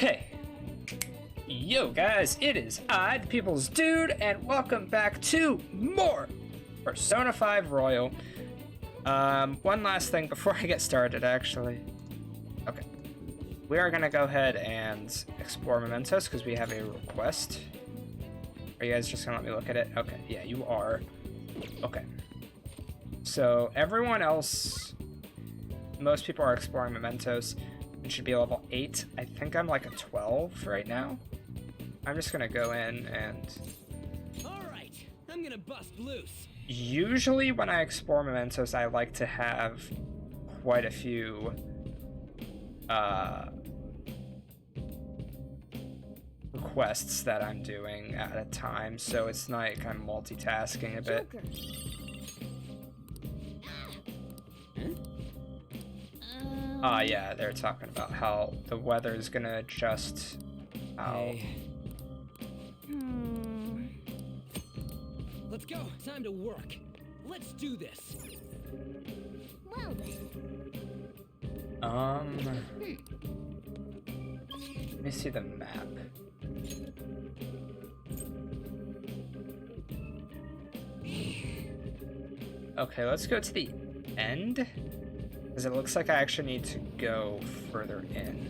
Okay. Yo guys, it is I, the People's Dude, and welcome back to more Persona 5 Royal. One last thing before I get started, actually. Okay. We are gonna go ahead and explore Mementos because we have a request. Are you guys just gonna let me look at it? Okay, yeah, you are. Okay. So, everyone else, most people are exploring Mementos. It should be level 8. I think I'm like a 12 right now. I'm just gonna go in and... Alright, I'm gonna bust loose. Usually when I explore Mementos, I like to have quite a few requests that I'm doing at a time, so it's like I'm multitasking a bit. Yeah, they're talking about how the weather is gonna adjust. Let's go. Time to work. Let's do this. Well then. Let me see the map. Okay, let's go to the end, because it looks like I actually need to go further in.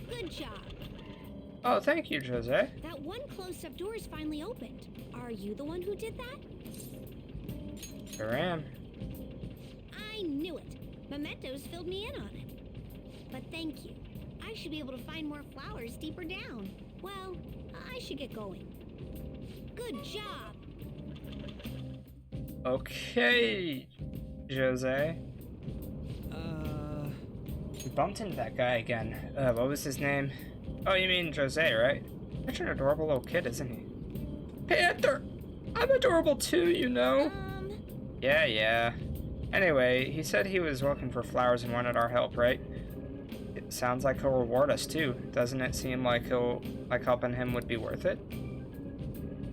Good job. Oh, thank you, Jose. That one closed-up door is finally opened. Are you the one who did that? Sure am. I knew it. Mementos filled me in on it. But thank you. I should be able to find more flowers deeper down. Well, I should get going. Good job. Okay, Jose. We bumped into that guy again. What was his name? Oh, you mean Jose, right? Such an adorable little kid, isn't he? Panther! I'm adorable too, you know? Yeah. Anyway, he said he was looking for flowers and wanted our help, right? It sounds like he'll reward us too. Doesn't it seem like helping him would be worth it?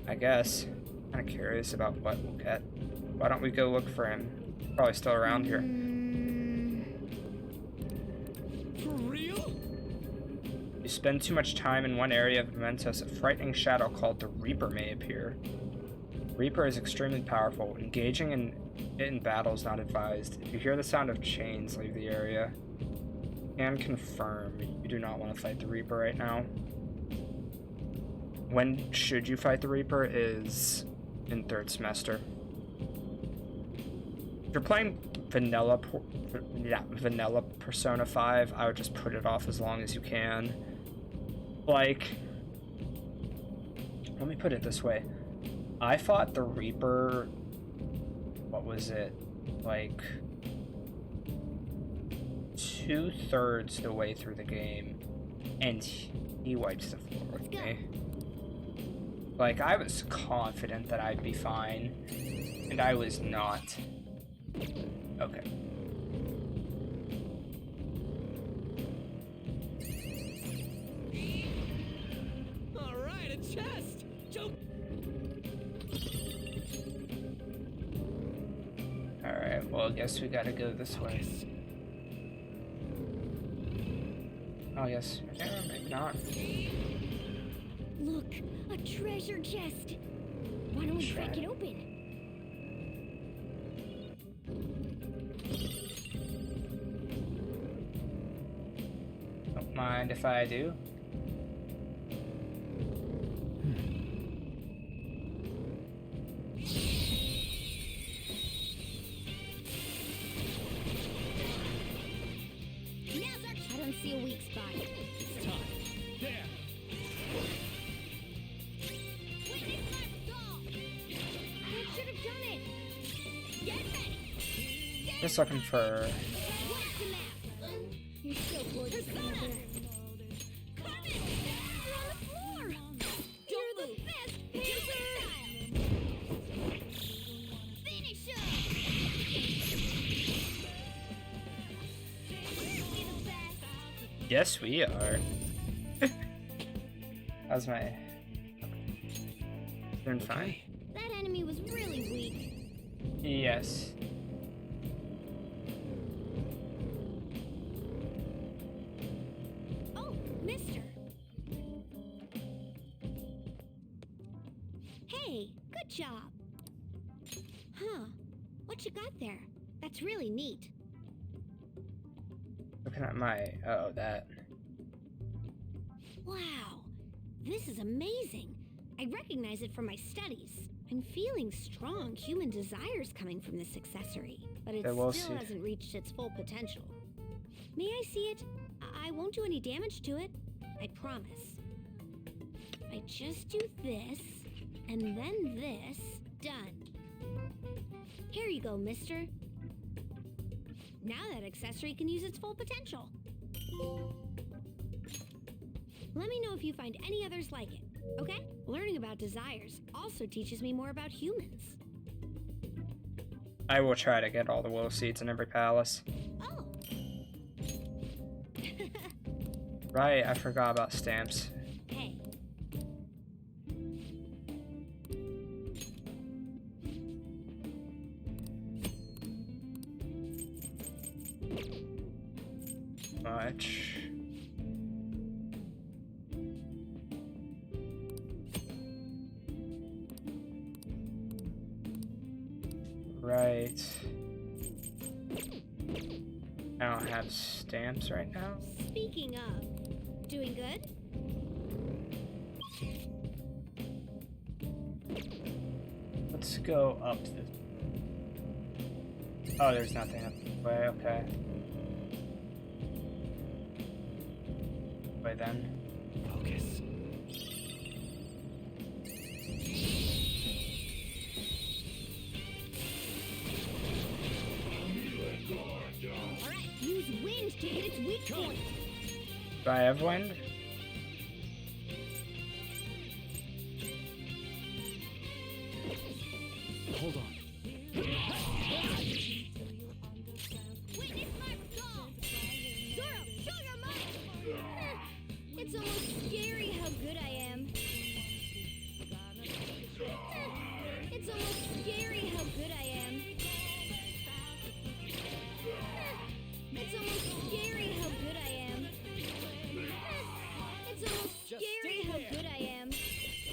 I guess. Kinda curious about what we'll get. Why don't we go look for him? Probably still around here. You spend too much time in one area of Mementos, a frightening shadow called the Reaper may appear. Reaper is extremely powerful. Engaging in battle is not advised. If you hear the sound of chains, leave the area. And confirm, you do not want to fight the Reaper right now. When should you fight the Reaper is in 3rd semester. If you're playing vanilla Persona 5, I would just put it off as long as you can. Like, let me put it this way. I fought the Reaper, what was it, like 2/3 the way through the game, and he wipes the floor with me. Like, I was confident that I'd be fine, and I was not. Okay. Alright, a chest! Alright, well, I guess we gotta go this way. Oh, yes. Yeah, maybe not. Look, a treasure chest. Why don't we crack it open? Don't mind if I do. I don't see a weak spot. It's time. There! We should have done it. Get ready. Just looking for... What's the map? You're so gorgeous. Persona! Come in! You're on the floor! You're the best hairstyle! Finish him! You're the best! Yes, we are. How's my... Doing fine. That enemy was really weak. Yes. Oh, mister. Hey, good job. Huh. What you got there? That's really neat. Looking at my... Oh, that. Wow. This is amazing. I recognize it from my studies. I'm feeling strong human desires coming from this accessory, but it Yeah, we'll still see. hasn't reached its full potential. May I see it? I won't do any damage to it. I promise. I just do this, and then this. Done. Here you go, mister. Now that accessory can use its full potential. Let me know if you find any others like it, okay? Learning about desires also teaches me more about humans. I will try to get all the willow seeds in every palace. Oh. Right, I forgot about stamps. Hey. Much. Right. I don't have stamps right now. Speaking of, doing good? Let's go up this. Oh, there's nothing up this way. Okay. Way then. Focus. Alright, use wind to hit its weak point. Do I have wind? Hold on. Witness my resolve! Zoro, show your might! It's almost scary how good I am. It's almost scary how good I am. It's almost scary how good I am. It's almost scary how good I am.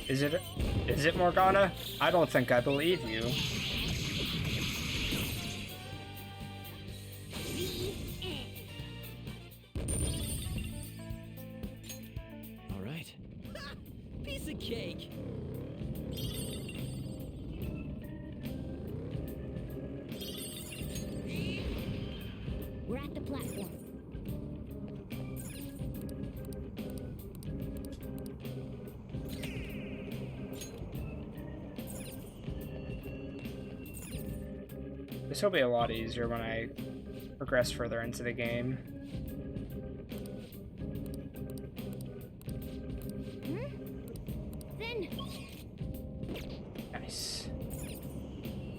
Is it Morgana? I don't think I believe you. The end. All right. Piece of cake. We're at the platform. This will be a lot easier when I progress further into the game. Then Nice.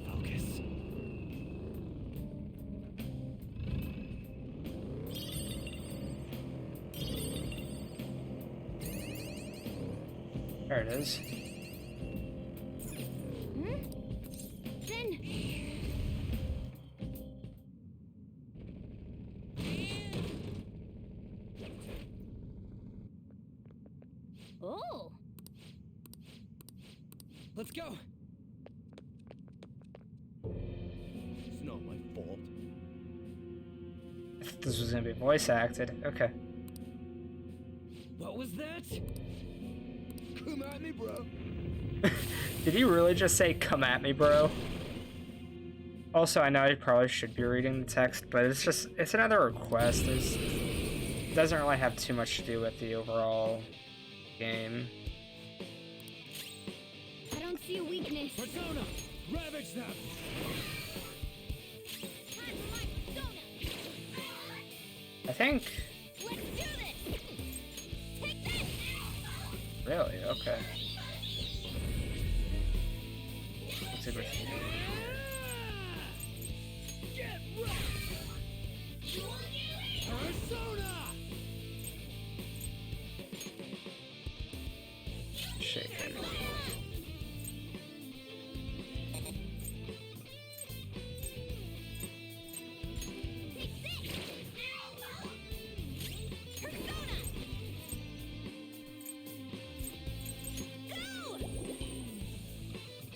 Focus. There it is. Then oh, Let's go. It's not my fault. I thought this was gonna be voice acted. Okay. What was that? Come at me, bro. Did he really just say, "Come at me, bro"? Also, I know I probably should be reading the text, but it's another request. It doesn't really have too much to do with the overall game. I don't see a weakness. Persona, ravage them. Time for my persona. I think. Let's do this. Take this. Really? Okay. Let's see what- Get right. Persona.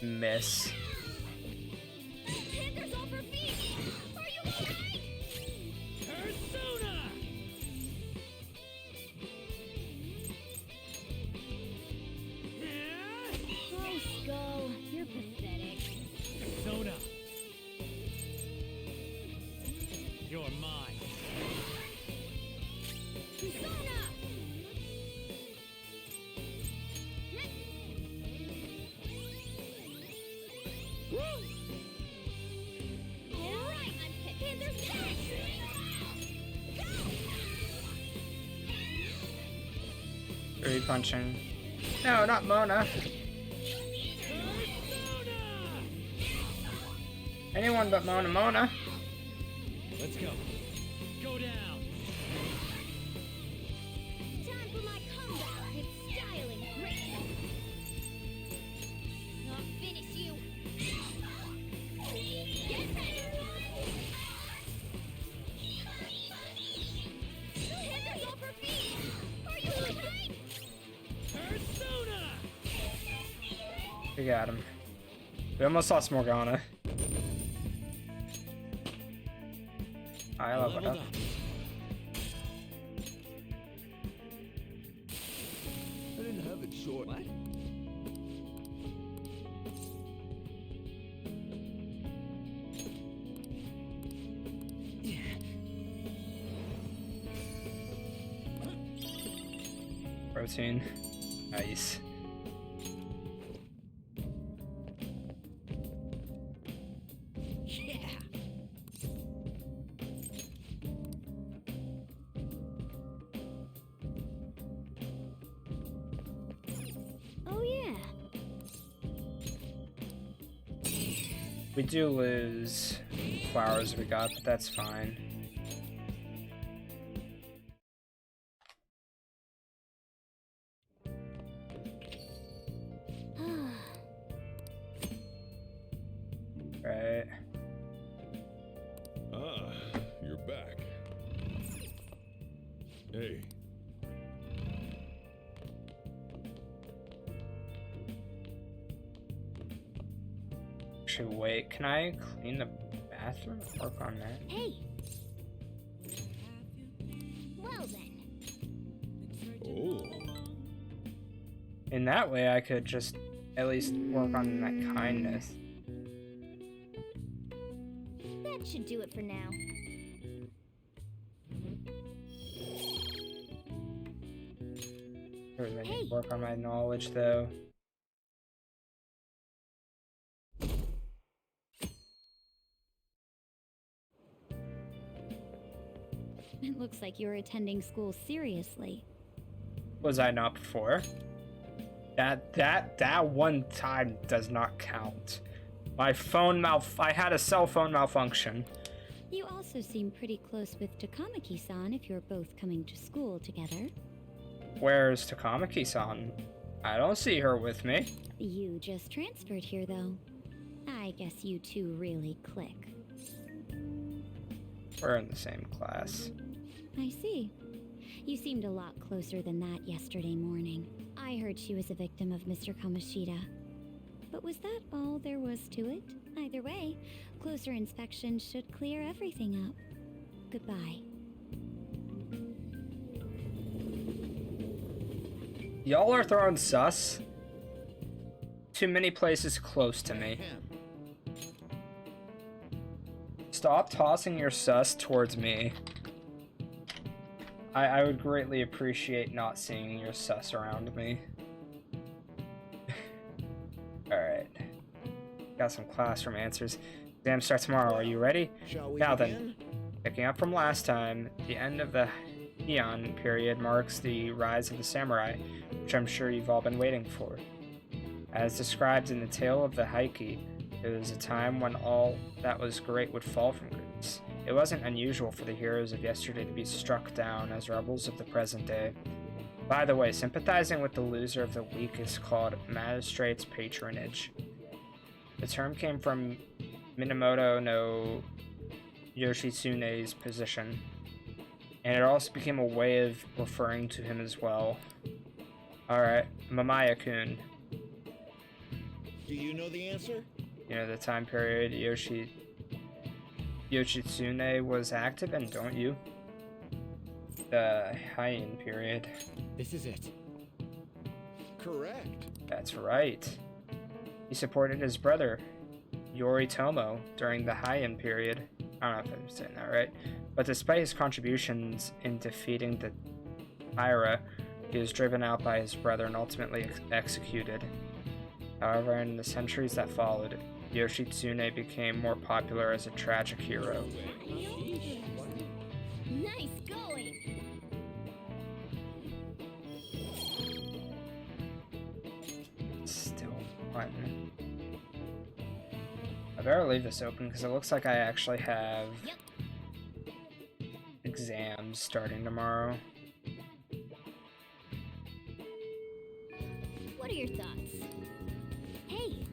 miss. Panthers off her feet! Are you alright? Persona! Oh, Skull, you're pathetic. Persona! You're mine. Persona! Alright, Panthers back! Three punching. No, not Mona. Anyone but Mona Mona. Let's go. Go down. Time for my comeback with style and grace. I'll finish you. Get ready. Panthers off her feet. Are you alright? Persona! We got him. We almost lost Morgana. I love Leveled it. up. I didn't have it short. What? Protein. Nice. Yeah. Oh yeah. We do lose flowers we got, but that's fine. Right. Ah, you're back. Hey, Actually, wait, can I clean the bathroom? Work on that. Hey. Well then. oh, In that way, I could just at least work on that kindness. That should do it for now. Really need Hey. to work on my knowledge, though. It looks like you're attending school seriously. Was I not before? That one time does not count. My phone I had a cell phone malfunction. You also seem pretty close with Takamaki-san if you're both coming to school together. Where's Takamaki-san? I don't see her with me. You just transferred here, though. I guess you two really click. We're in the same class. I see. You seemed a lot closer than that yesterday morning. I heard she was a victim of Mr. Kamoshida. But was that all there was to it? Either way, closer inspection should clear everything up. Goodbye. Y'all are throwing sus. Too many places close to me. Stop tossing your sus towards me. I would greatly appreciate not seeing your sus around me. Alright. Got some classroom answers. Exam starts tomorrow. Are you ready? shall we Now begin? then, picking up from last time, the end of the Heian period marks the rise of the samurai, which I'm sure you've all been waiting for. As described in the tale of the Heike, it was a time when all that was great would fall from grace. It wasn't unusual for the heroes of yesterday to be struck down as rebels of the present day. By the way, sympathizing with the loser of the week is called magistrate's patronage. The term came from Minamoto no Yoshitsune's position, and it also became a way of referring to him as well. Alright, Mamaya-kun. Do you know the answer? You know the time period Yoshitsune was active in, don't you? The Heian period. This is it. Correct. That's right. He supported his brother, Yoritomo, during the Heian period. I don't know if I'm saying that right. But despite his contributions in defeating the Taira, he was driven out by his brother and ultimately executed. However, in the centuries that followed, Yoshitsune became more popular as a tragic hero. Nice going. Still one. I better leave this open because it looks like I actually have Yep. exams starting tomorrow. What are your thoughts? Hey,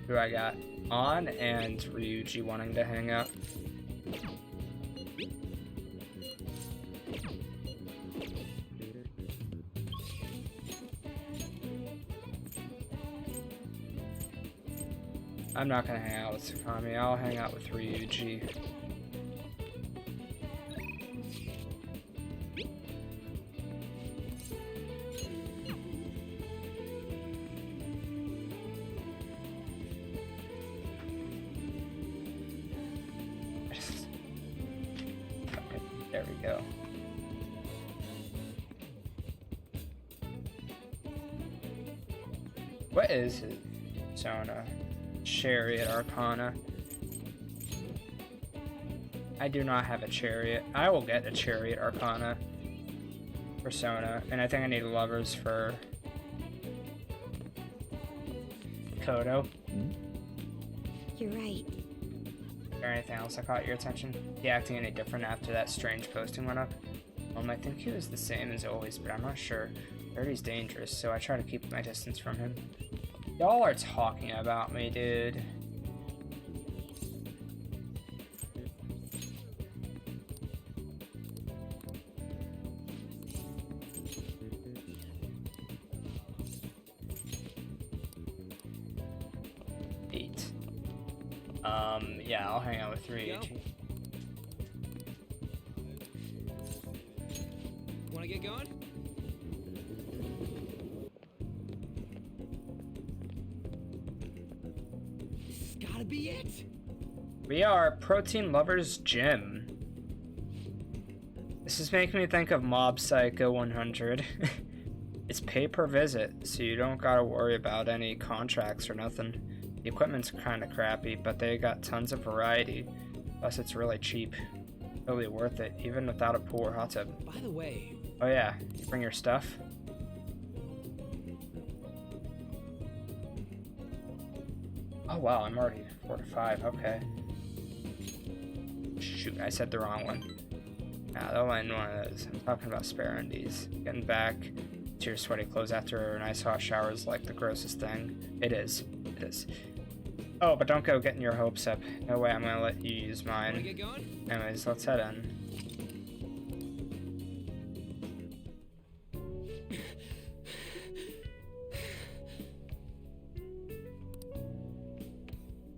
Who I got? On and Ryuji wanting to hang out. I'm not gonna hang out with Sakami, I'll hang out with Ryuji. Okay, there we go. What is it? Persona. Chariot Arcana. I do not have a chariot. I will get a chariot Arcana persona, and I think I need lovers for Kodo. you're right. Is there anything else that caught your attention? He acting any different after that strange posting went up? I think he was the same as always, but I'm not sure. I heard he's dangerous, so I try to keep my distance from him. Y'all are talking about me, dude. Eight. Yeah, I'll hang out with Ryuji. Wanna get going? This has gotta be it. We are Protein Lovers Gym. This is making me think of Mob Psycho 100. It's pay per visit, so you don't gotta worry about any contracts or nothing. The equipment's kinda crappy, but they got tons of variety. Plus, it's really cheap. It'll be worth it, even without a pool or hot tub. By the way, Oh yeah, you bring your stuff? Oh wow, I'm already 4 to 5, okay. Shoot, I said the wrong one. Nah, that one of those. I'm talking about spare undies. Getting back to your sweaty clothes after a nice hot shower is like the grossest thing. It is. It is. Oh, but don't go getting your hopes up. No way I'm gonna let you use wanna mine. get going? Anyways, let's head in.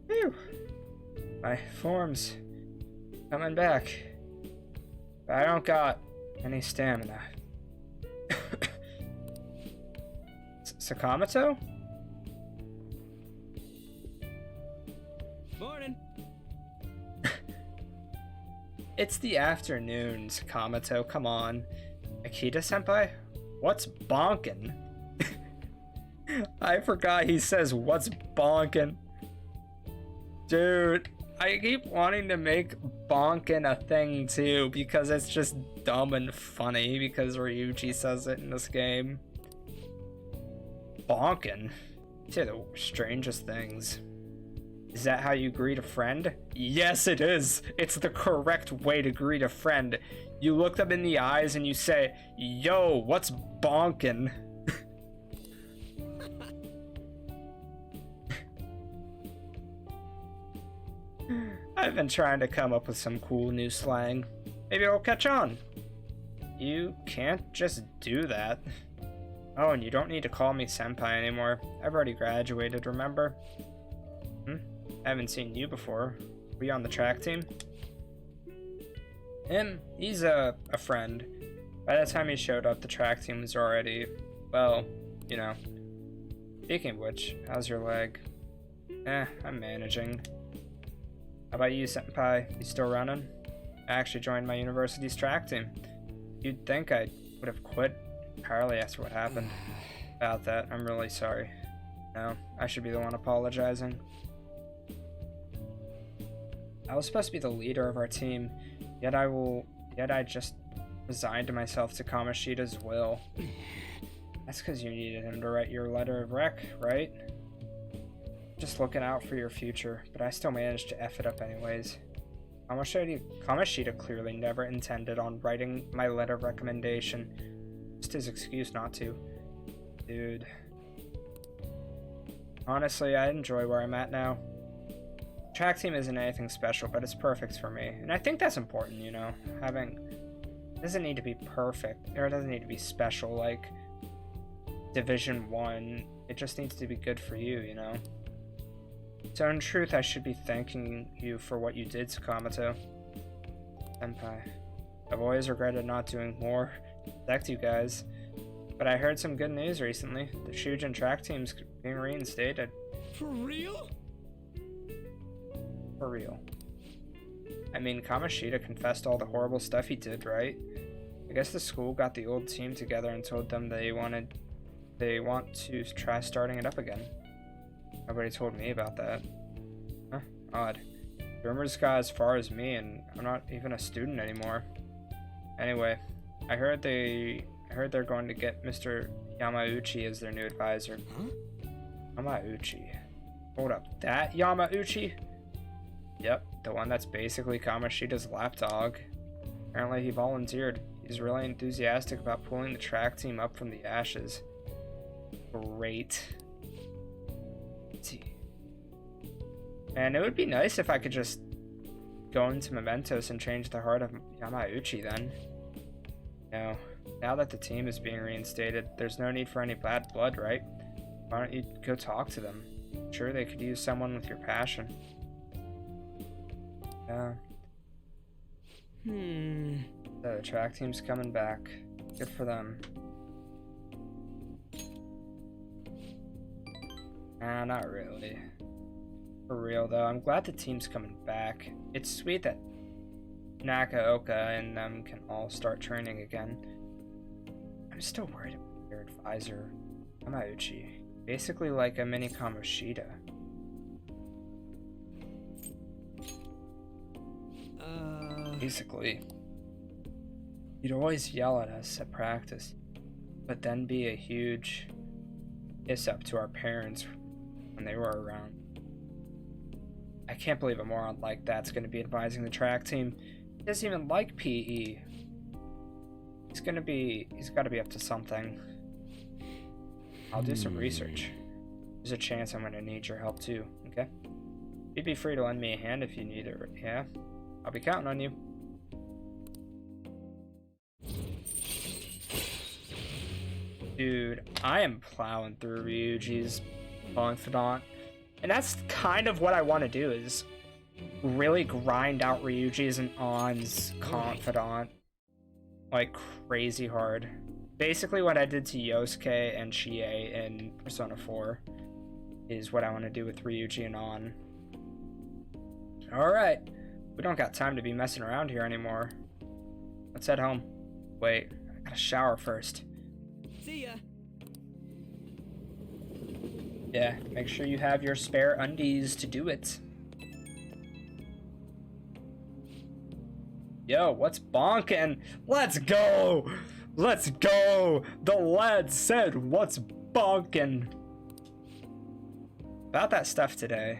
Phew. My form's coming back. But I don't got any stamina. Sakamoto? Morning. It's the afternoon, Sakamoto, come on. Akita-senpai? What's bonkin'? I forgot he says, what's bonkin'? Dude, I keep wanting to make bonkin' a thing too, because it's just dumb and funny, because Ryuji says it in this game. Bonkin'? These are the strangest things. Is that how you greet a friend? Yes, it is. It's the correct way to greet a friend. You look them in the eyes and you say, yo, what's bonkin'? I've been trying to come up with some cool new slang. Maybe it'll catch on. You can't just do that. Oh, and you don't need to call me senpai anymore. I've already graduated, remember? I haven't seen you before. Were you on the track team? Him? He's a friend. By the time he showed up, the track team was already, well, you know. Speaking of which, how's your leg? I'm managing. How about you, senpai? You still running? I actually joined my university's track team. You'd think I would have quit entirely after what happened. About that, I'm really sorry. No, I should be the one apologizing. I was supposed to be the leader of our team, yet I just resigned myself to Kamoshida's will. That's because you needed him to write your letter of rec, right? Just looking out for your future, but I still managed to F it up anyways. Kamoshida clearly never intended on writing my letter of recommendation. Just his excuse not to. Dude. Honestly, I enjoy where I'm at now. Track team isn't anything special, but it's perfect for me. And I think that's important, you know? It doesn't need to be perfect, or it doesn't need to be special like Division 1. It just needs to be good for you, you know? So in truth, I should be thanking you for what you did, Sakamoto. Senpai. I've always regretted not doing more to protect you guys. But I heard some good news recently. The Shujin track team's being reinstated. For real? For real. I mean, Kamoshida confessed all the horrible stuff he did, right? I guess the school got the old team together and told them they want to try starting it up again. Nobody told me about that. Huh, odd. The rumors got as far as me, and I'm not even a student anymore. Anyway, I heard they're going to get Mr. Yamauchi as their new advisor. Huh? Yamauchi? Hold up, that Yamauchi? Yep, the one that's basically Kamoshida's lapdog. Apparently he volunteered. He's really enthusiastic about pulling the track team up from the ashes. Great. And it would be nice if I could just go into Mementos and change the heart of Yamauchi then. No, now that the team is being reinstated, there's no need for any bad blood, right? Why don't you go talk to them? Sure, they could use someone with your passion. Yeah. So the track team's coming back. Good for them. Not really. For real though, I'm glad the team's coming back. It's sweet that Nakaoka and them can all start training again. I'm still worried about their advisor, Yamauchi. Basically like a mini Kamoshida. Basically. He'd always yell at us at practice, but then be a huge hiss up to our parents when they were around. I can't believe a moron like that's going to be advising the track team. He doesn't even like PE. He's got to be up to something. I'll do some research. There's a chance I'm going to need your help too, okay? You'd be free to lend me a hand if you need it, yeah? I'll be counting on you. Dude, I am plowing through Ryuji's Confidant. And that's kind of what I want to do, is really grind out Ryuji's and On's Confidant. Like, crazy hard. Basically what I did to Yosuke and Chie in Persona 4 is what I want to do with Ryuji and On. Alright. We don't got time to be messing around here anymore. Let's head home. Wait, I gotta shower first. See ya. Yeah, make sure you have your spare undies to do it. Yo, what's bonkin'? Let's go! Let's go! The lad said, what's bonkin'? About that stuff today,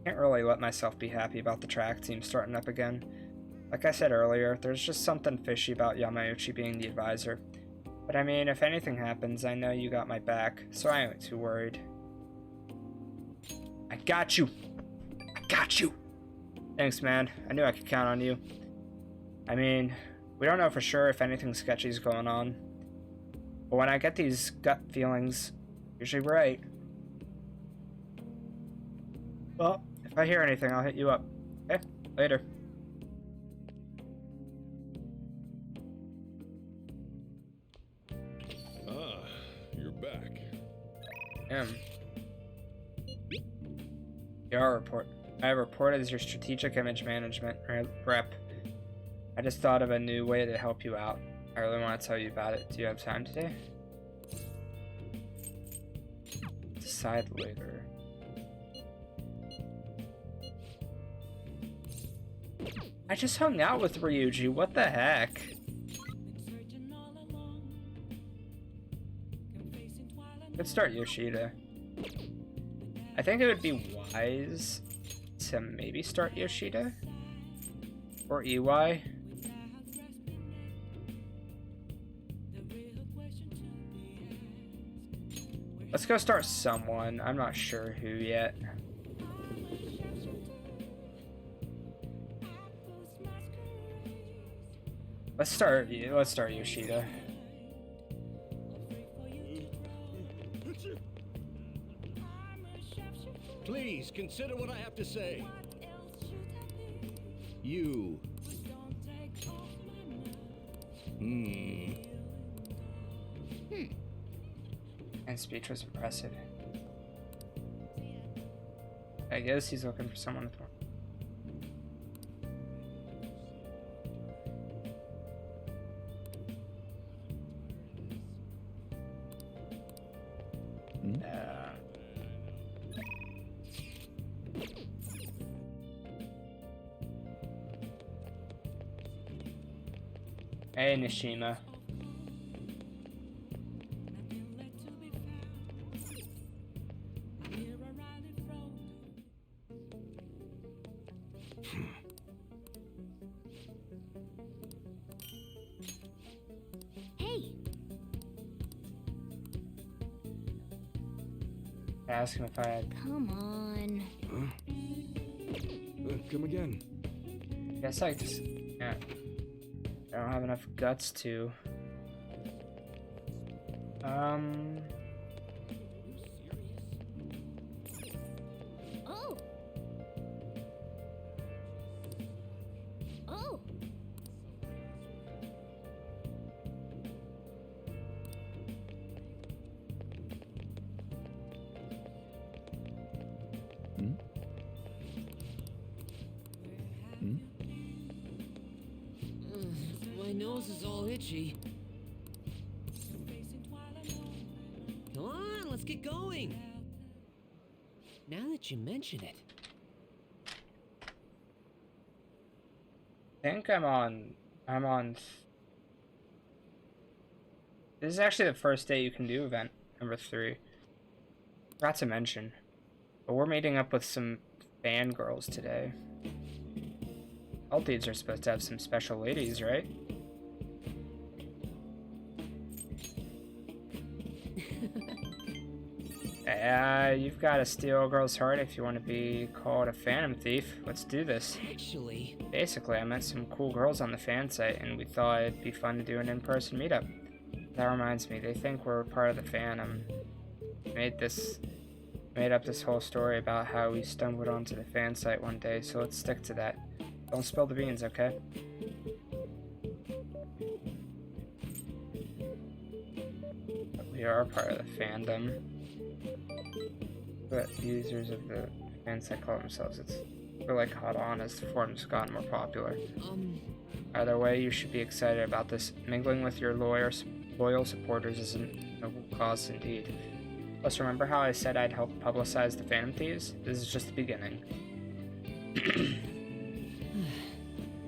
can't really let myself be happy about the track team starting up again. Like I said earlier, there's just something fishy about Yamauchi being the advisor. But I mean, if anything happens, I know you got my back, so I ain't too worried. I got you! I got you! Thanks, man. I knew I could count on you. I mean, we don't know for sure if anything sketchy is going on. But when I get these gut feelings, usually right. Well, if I hear anything, I'll hit you up. Okay? Later. Ah, you're back. PR report. I reported as your strategic image management rep. I just thought of a new way to help you out. I really want to tell you about it. Do you have time today? Decide later. I just hung out with Ryuji. What the heck? Let's start Yoshida. I think it would be wise to maybe start Yoshida or EY. Let's go start someone. I'm not sure who yet. Let's start Yoshida. Please consider what I have to say. You. And speech was impressive. I guess he's looking for someone with more. Hey, Nishima. Hey, Ask him if I had. come on. Come again. Guess I just. Yeah. I don't have enough guts to. Oh. Oh. My nose is all itchy. Come on, let's get going. Now that you mention it. I think I'm on. This is actually the first day you can do event number 3. Forgot to mention. But we're meeting up with some fangirls today. All thieves are supposed to have some special ladies, right? You've got to steal a girl's heart if you want to be called a phantom thief. Let's do this. Actually, Basically, I met some cool girls on the fan site, and we thought it'd be fun to do an in-person meetup. That reminds me, they think we're part of the fan. Made up this whole story about how we stumbled onto the fan site one day, so let's stick to that. Don't spill the beans, okay? But we are part of the fandom. But users of the fan site call themselves. We're like caught on as the forum's gotten more popular. Either way, you should be excited about this. Mingling with your loyal supporters is a noble cause indeed. Plus, remember how I said I'd help publicize the Phantom Thieves? This is just the beginning.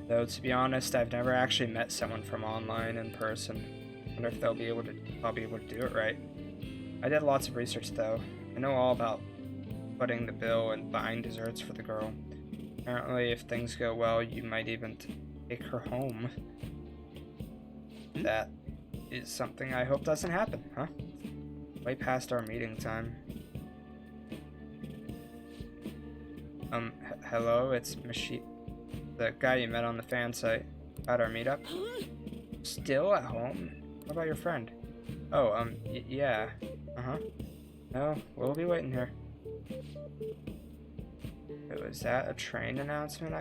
Though, to be honest, I've never actually met someone from online in person. I wonder if I'll be able to do it right. I did lots of research, though. I know all about footing the bill and buying desserts for the girl. Apparently, if things go well, you might even take her home. That is something I hope doesn't happen, huh? Way past our meeting time. Hello, it's the guy you met on the fan site. At our meetup? Still at home? What about your friend? Oh, yeah. Uh-huh. No, we'll be waiting here. Was that a train announcement?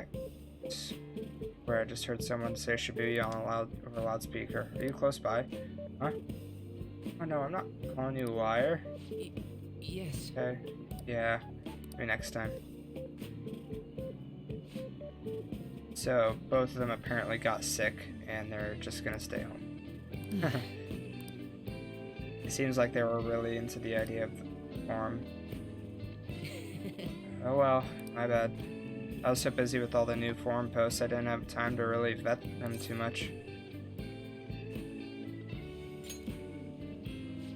Where I just heard someone say should be on over loudspeaker. Are you close by? Huh? Oh no, I'm not calling you a liar. Yes. Okay. Yeah. Maybe next time. So, both of them apparently got sick, and they're just gonna stay home. It seems like they were really into the idea of the farm. Oh well, my bad. I was so busy with all the new forum posts I didn't have time to really vet them too much.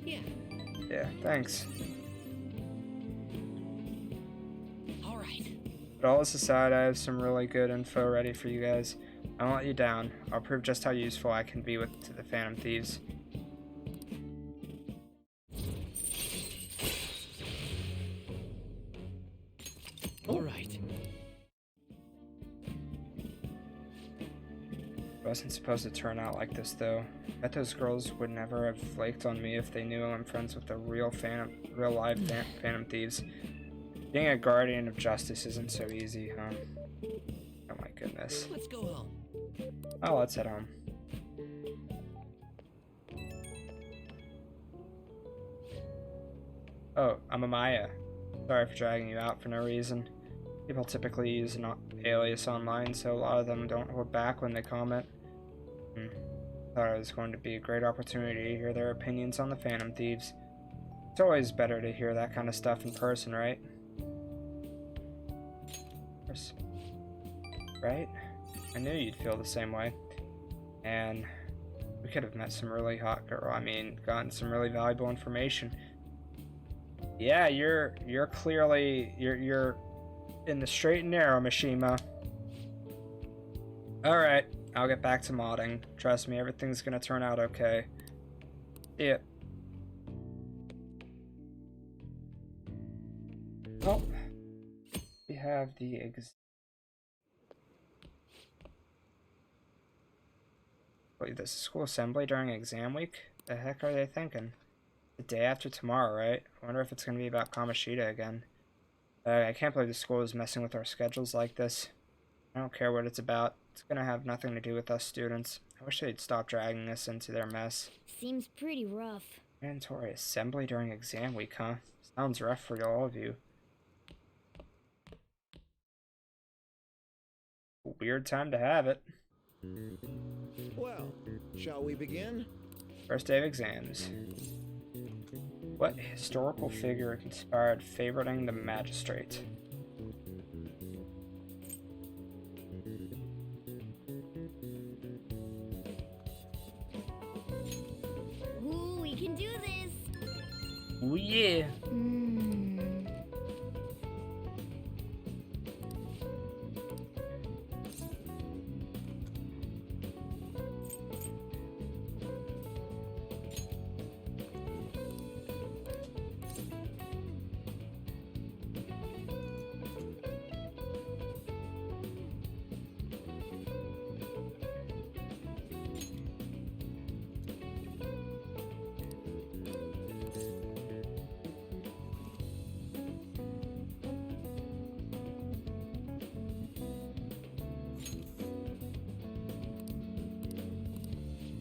Yeah. Yeah, thanks. All right. But all this aside, I have some really good info ready for you guys. I won't let you down. I'll prove just how useful I can be to the Phantom Thieves. All right. It wasn't supposed to turn out like this, though. I bet those girls would never have flaked on me if they knew I'm friends with the real live Phantom Thieves. Being a guardian of justice isn't so easy, huh? Oh my goodness. Let's go home. Oh, let's head home. Oh, I'm Amaya. Sorry for dragging you out for no reason. People typically use an alias online, so a lot of them don't hold back when they comment. Thought it was going to be a great opportunity to hear their opinions on the Phantom Thieves. It's always better to hear that kind of stuff in person, right? Right? I knew you'd feel the same way. And we could have met some really hot girl. I mean, gotten some really valuable information. Yeah, you're clearly you're in the straight and narrow, Mishima. Alright, I'll get back to modding. Trust me, everything's gonna turn out okay. See ya. Oh, we have the Wait, this is school assembly during exam week? The heck are they thinking? The day after tomorrow, right? I wonder if it's gonna be about Kamoshida again. I can't believe the school is messing with our schedules like this. I don't care what it's about. It's gonna have nothing to do with us students. I wish they'd stop dragging us into their mess. Seems pretty rough. Mandatory assembly during exam week, huh? Sounds rough for all of you. Weird time to have it. Well, shall we begin? First day of exams. What historical figure conspired favoriting the magistrate? Ooh, we can do this. Oh yeah.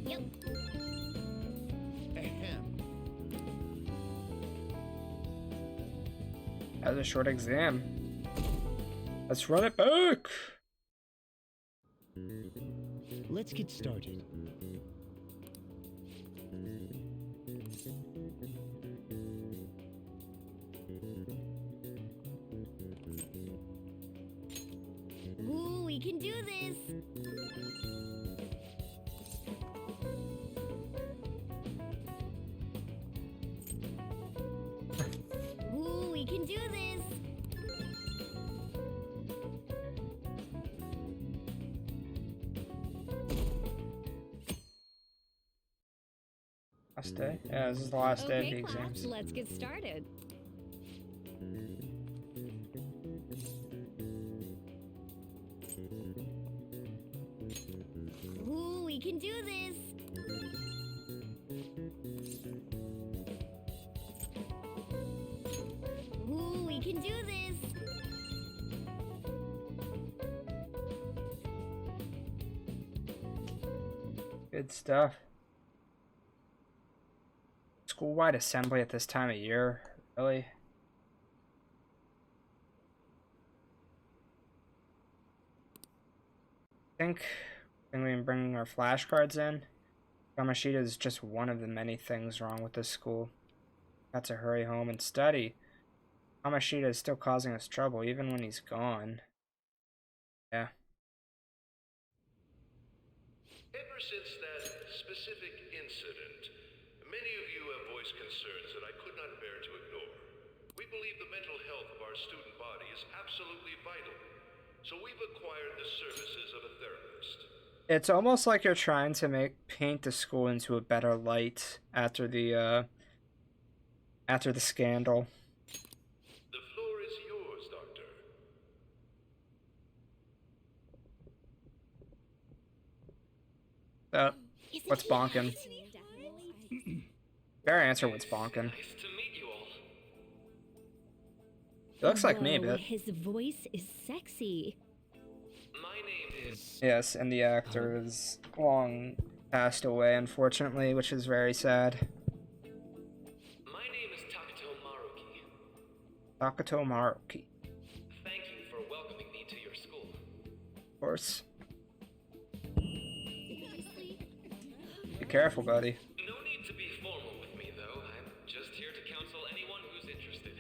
Yep. Ahem. That was a short exam. Let's run it back! Let's get started. Ooh, we can do this. Ooh, we can do this. Last day? Yeah, this is the last day of the Okay, class, exams. let's get started. Ooh, we can do this. can do this. Good stuff. School-wide assembly at this time of year, really? I think when we bring our flashcards in, Yamashita is just one of the many things wrong with this school. Got to hurry home and study. Yamashita is still causing us trouble even when he's gone. Yeah. Ever since that specific incident, many of you have voiced concerns that I could not bear to ignore. We believe the mental health of our student body is absolutely vital, so we've acquired the services of a therapist. It's almost like you're trying to paint the school into a better light after the scandal. The floor is yours, Doctor. What's bonkin'? Better answer what's bonkin'. Nice to meet you all. It looks like me, Whoa, but his voice is sexy. My name is... yes, and the actor is long passed away, unfortunately, which is very sad. My name is Takuto Maruki. Takuto Maruki, Thank you for welcoming me to your school. of course. Be careful, buddy. No need to be formal with me, though. I'm just here to counsel anyone who's interested.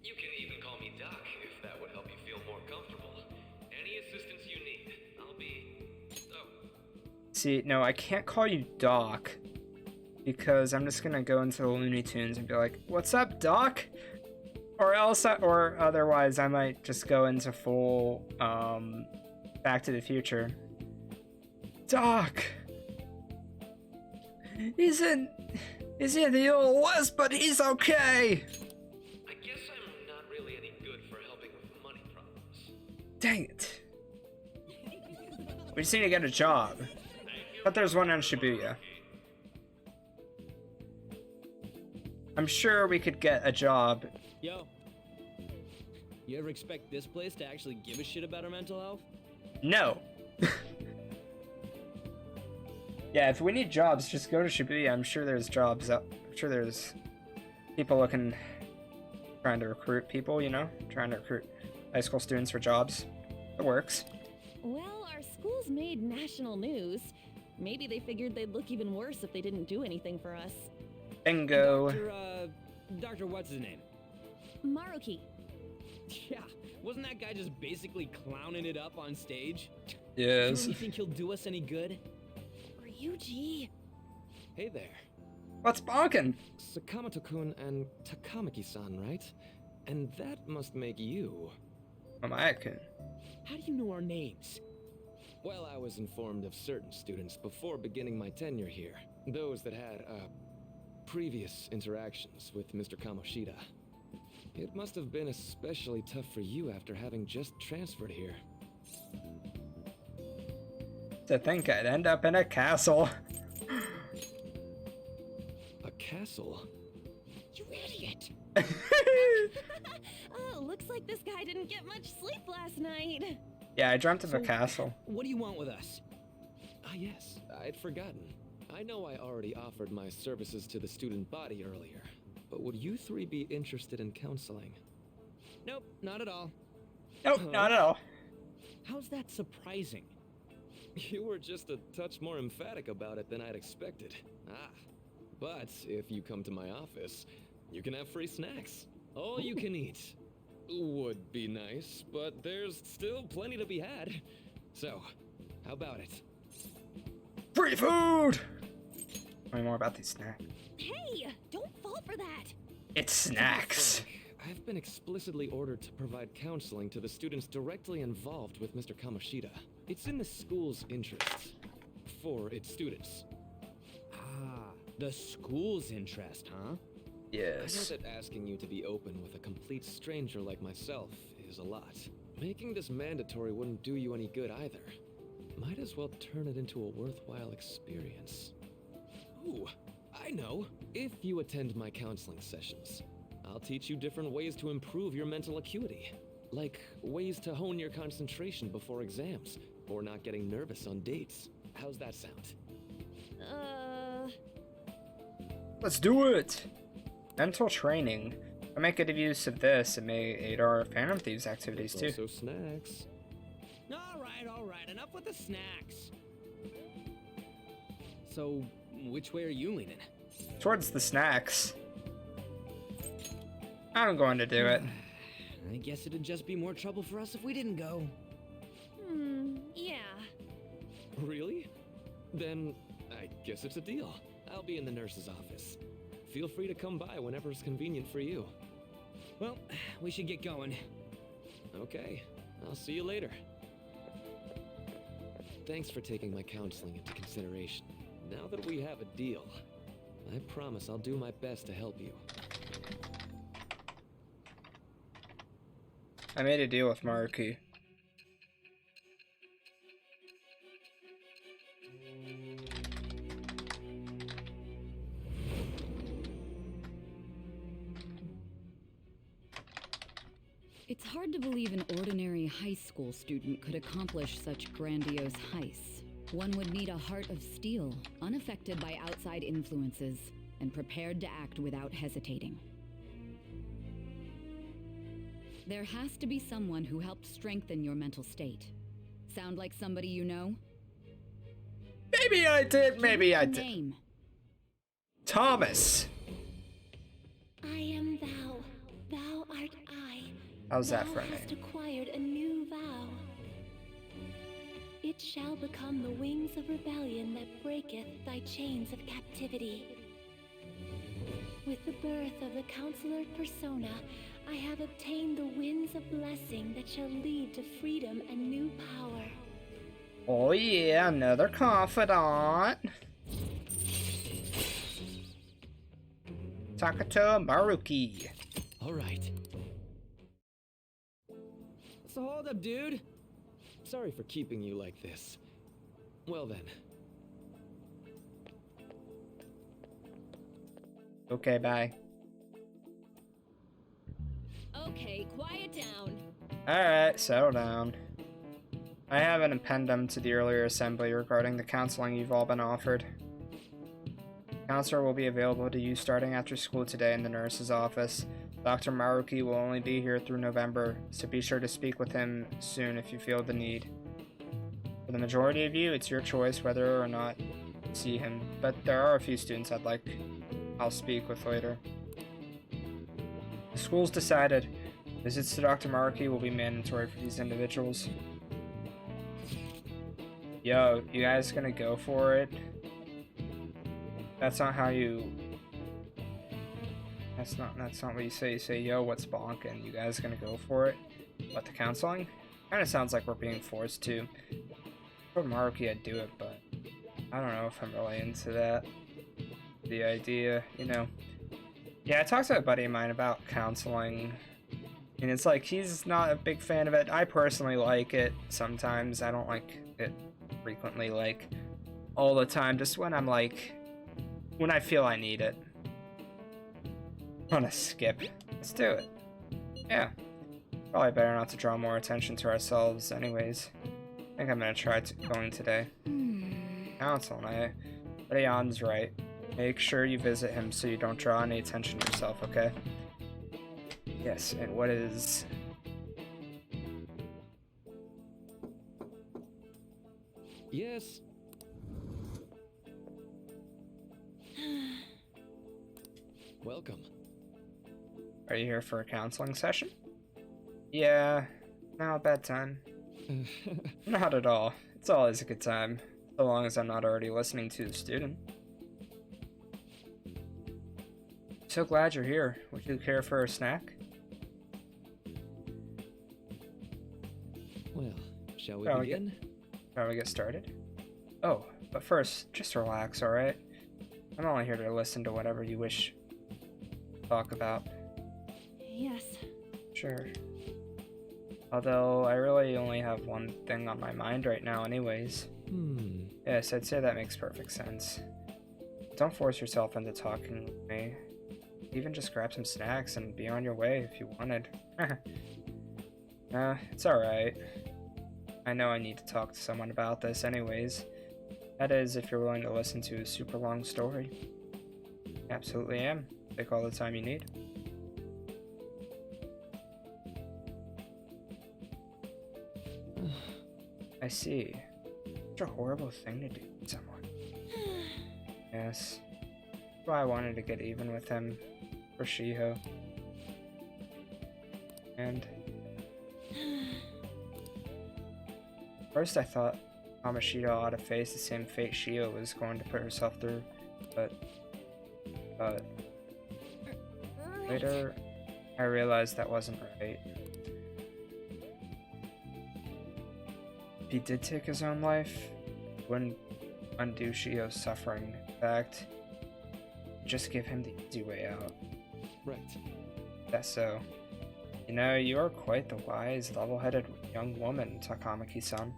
You can even call me Doc, if that would help you feel more comfortable. Any assistance you need, I'll be... Oh. See, no, I can't call you Doc, because I'm just gonna go into the Looney Tunes and be like, "What's up, Doc?" Or otherwise, I might just go into full, Back to the Future. Doc! He's in the old West, but he's okay! I guess I'm not really any good for helping with money problems. Dang it. We just need to get a job. But there's one on Shibuya. I'm sure we could get a job. Yo. You ever expect this place to actually give a shit about our mental health? No. Yeah, if we need jobs, just go to Shibuya. I'm sure there's jobs out. I'm sure there's people trying to recruit people, you know? Trying to recruit high school students for jobs. It works. Well, our school's made national news. Maybe they figured they'd look even worse if they didn't do anything for us. Bingo. Doctor, what's his name? Maruki. Yeah, wasn't that guy just basically clowning it up on stage? Yes. Do you think he'll do us any good? Ryuji. Hey there. What's bonkin'? Sakamoto-kun and Takamaki-san, right? And that must make you. Mamaya-kun. How do you know our names? Well, I was informed of certain students before beginning my tenure here. Those that had, previous interactions with Mr. Kamoshida. It must have been especially tough for you after having just transferred here. To think I'd end up in a castle. A castle? You idiot. Oh, looks like this guy didn't get much sleep last night. Yeah, I dreamt of a castle. What do you want with us? Ah, yes, I'd forgotten. I know I already offered my services to the student body earlier, but would you three be interested in counseling? Nope, not at all. Nope, not at all. How's that surprising? You were just a touch more emphatic about it than I'd expected. Ah, but if you come to my office, you can have free snacks. All you can eat. Would be nice, but there's still plenty to be had. So, how about it? Free food! Tell me more about these snacks. Hey, don't fall for that. It's snacks. I've been explicitly ordered to provide counseling to the students directly involved with Mr. Kamoshida. It's in the school's interests. For its students. Ah, the school's interest, huh? Yes. I know that asking you to be open with a complete stranger like myself is a lot. Making this mandatory wouldn't do you any good either. Might as well turn it into a worthwhile experience. Ooh, I know. If you attend my counseling sessions, I'll teach you different ways to improve your mental acuity. Like ways to hone your concentration before exams, or not getting nervous on dates. How's that sound? Let's do it! Mental training. By making good use of this, it may aid our Phantom Thieves activities too. Also snacks. All right, enough with the snacks. So, which way are you leaning? Towards the snacks. I'm going to do it. I guess it'd just be more trouble for us if we didn't go. Yeah. Really? Then I guess it's a deal. I'll be in the nurse's office. Feel free to come by whenever it's convenient for you. Well, we should get going. Okay, I'll see you later. Thanks for taking my counseling into consideration. Now that we have a deal, I promise I'll do my best to help you. I made a deal with Maruki. It's hard to believe an ordinary high school student could accomplish such grandiose heists. One would need a heart of steel, unaffected by outside influences, and prepared to act without hesitating. There has to be someone who helped strengthen your mental state. Sound like somebody you know? Maybe I did, maybe I Give us a did. name. Thomas! I am thou. Thou art I. How's that Thou for a hast name? acquired a new vow. It shall become the wings of rebellion that breaketh thy chains of captivity. With the birth of the Counselor Persona, I have obtained the winds of blessing that shall lead to freedom and new power. Oh yeah, another confidant. Takato Maruki. All right. So hold up, dude. Sorry for keeping you like this. Well then, Okay, bye. Okay, quiet down. Alright, settle down. I have an appendum to the earlier assembly regarding the counseling you've all been offered. Counselor will be available to you starting after school today in the nurse's office. Dr. Maruki will only be here through November, so be sure to speak with him soon if you feel the need. For the majority of you, it's your choice whether or not to see him, but there are a few students I'll speak with later. The school's decided. Visits to Dr. Maruki will be mandatory for these individuals. Yo, you guys gonna go for it? That's not how you... That's not what you say. You say, yo, what's Bonkin? You guys gonna go for it? What, the counseling? Kinda sounds like we're being forced to. For Maruki, I'd do it, but I don't know if I'm really into that. The idea, you know. Yeah, I talked to a buddy of mine about counseling, and it's like, he's not a big fan of it. I personally like it sometimes. I don't like it frequently, like, all the time. Just when I'm like, when I feel I need it. I'm gonna skip. Let's do it. Yeah. Probably better not to draw more attention to ourselves anyways. I think I'm gonna try going today. Counsel night. But Ayan's right. Make sure you visit him so you don't draw any attention to yourself, okay? Yes, and what is... yes. Welcome. Are you here for a counseling session? Yeah, no, bad time. Not at all. It's always a good time, so long as I'm not already listening to the student. So glad you're here. Would you care for a snack? Well, shall we Shall begin? Shall we get started? Oh, but first, just relax, alright? I'm only here to listen to whatever you wish to talk about. Yes. Sure. Although, I really only have one thing on my mind right now anyways. Yes, I'd say that makes perfect sense. don't force yourself into talking with me. Even just grab some snacks and be on your way if you wanted. It's alright. I know I need to talk to someone about this anyways. That is, if you're willing to listen to a super long story. Absolutely am. Take all the time you need. I see. Such a horrible thing to do to someone. Yes. That's why I wanted to get even with him for Shiho. And first I thought Kamoshida ought to face the same fate Shiho was going to put herself through, but later I realized that wasn't right. If he did take his own life, it wouldn't undo Shiho's suffering. In fact, just give him the easy way out. Right. That's so. You know, you are quite the wise, level-headed young woman, Takamaki-san.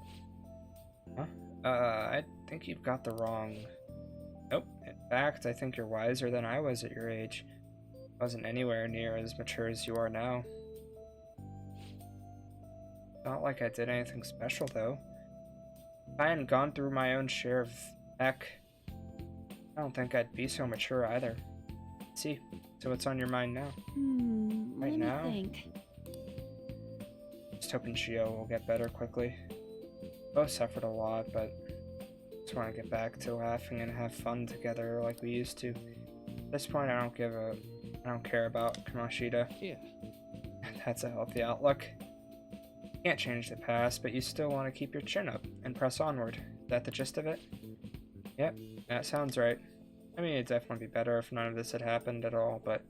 Huh? I think you've got the wrong... Nope. In fact, I think you're wiser than I was at your age. I wasn't anywhere near as mature as you are now. Not like I did anything special, though. If I hadn't gone through my own share of heck, I don't think I'd be so mature either. See, so what's on your mind now? Let me now? think. Just hoping Shio will get better quickly. Both suffered a lot, but just want to get back to laughing and have fun together like we used to. At this point, I don't care about Kamoshida. Yeah. That's a healthy outlook. Can't change the past, but you still want to keep your chin up and press onward. Is that the gist of it? Yep, that sounds right. I mean, it'd definitely be better if none of this had happened at all, but...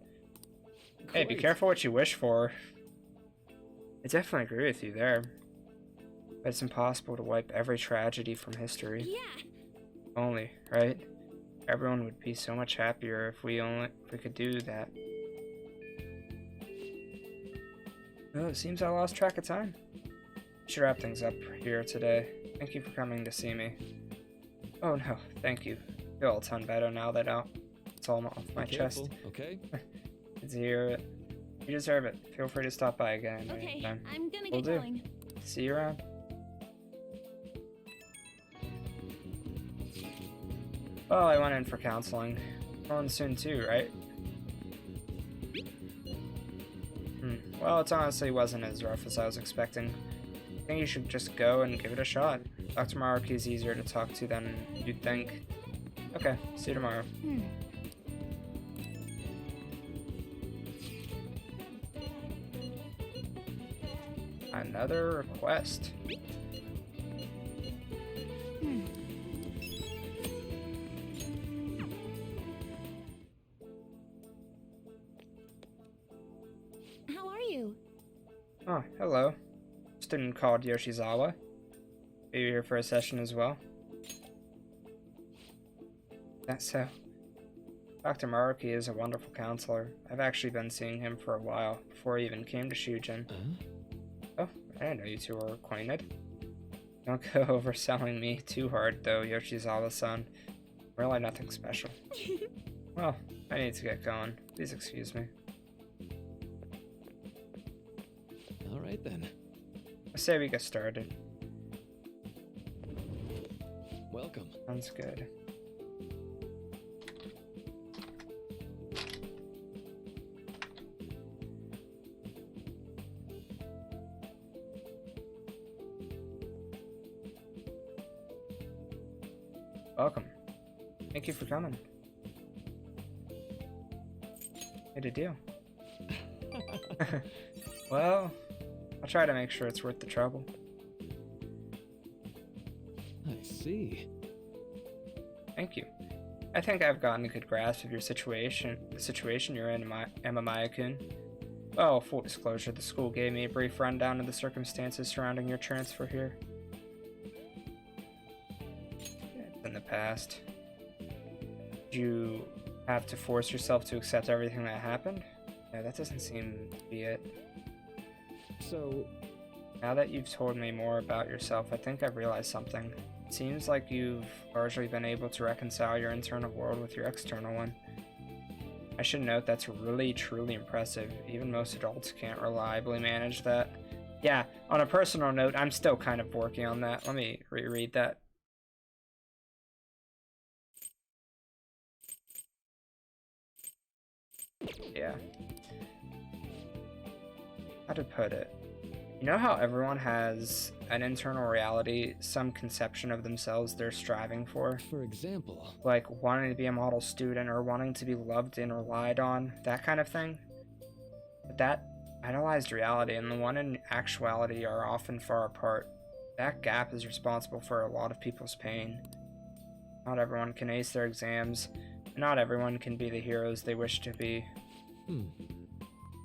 Hey, be careful what you wish for. I definitely agree with you there. But it's impossible to wipe every tragedy from history. Yeah. Only, right? Everyone would be so much happier if we could do that. Oh, it seems I lost track of time. Should wrap things up here today. Thank you for coming to see me. Oh no, thank you. I feel a ton better now that it's all off my chest. Okay. Good to hear it. You deserve it. Feel free to stop by again. Okay, anytime. I'm gonna Will get do. going. See you around. Well, I went in for counseling. Going soon too, right? Well, it honestly wasn't as rough as I was expecting. I think you should just go and give it a shot. Dr. Maruki is easier to talk to than you'd think. Okay, see you tomorrow. Another request. How are you? Oh, hello. Student called Yoshizawa. Are you here for a session as well? That's so. Dr. Maruki is a wonderful counselor. I've actually been seeing him for a while, before he even came to Shujin. Oh, I didn't know you two were acquainted. Don't go overselling me too hard, though, Yoshizawa-san. Really nothing special. Well, I need to get going. Please excuse me. All right then. I say we get started. Welcome. Sounds good. Welcome. Thank you for coming. Made a deal. Well, I'll try to make sure it's worth the trouble. I see. Thank you. I think I've gotten a good grasp of your situation, the situation you're in, Emma Maya-kun. Well, full disclosure, the school gave me a brief rundown of the circumstances surrounding your transfer here. It's in the past. Did you have to force yourself to accept everything that happened? Yeah, that doesn't seem to be it. So, Now that you've told me more about yourself, I think I've realized something. Seems like you've largely been able to reconcile your internal world with your external one. I should note that's really, truly impressive. Even most adults can't reliably manage that. Yeah, on a personal note, I'm still kind of working on that. Let me reread that. Yeah. How to put it? You know how everyone has an internal reality, some conception of themselves they're striving for? For example, Like wanting to be a model student or wanting to be loved and relied on, that kind of thing? But that idealized reality and the one in actuality are often far apart. That gap is responsible for a lot of people's pain. Not everyone can ace their exams, and not everyone can be the heroes they wish to be.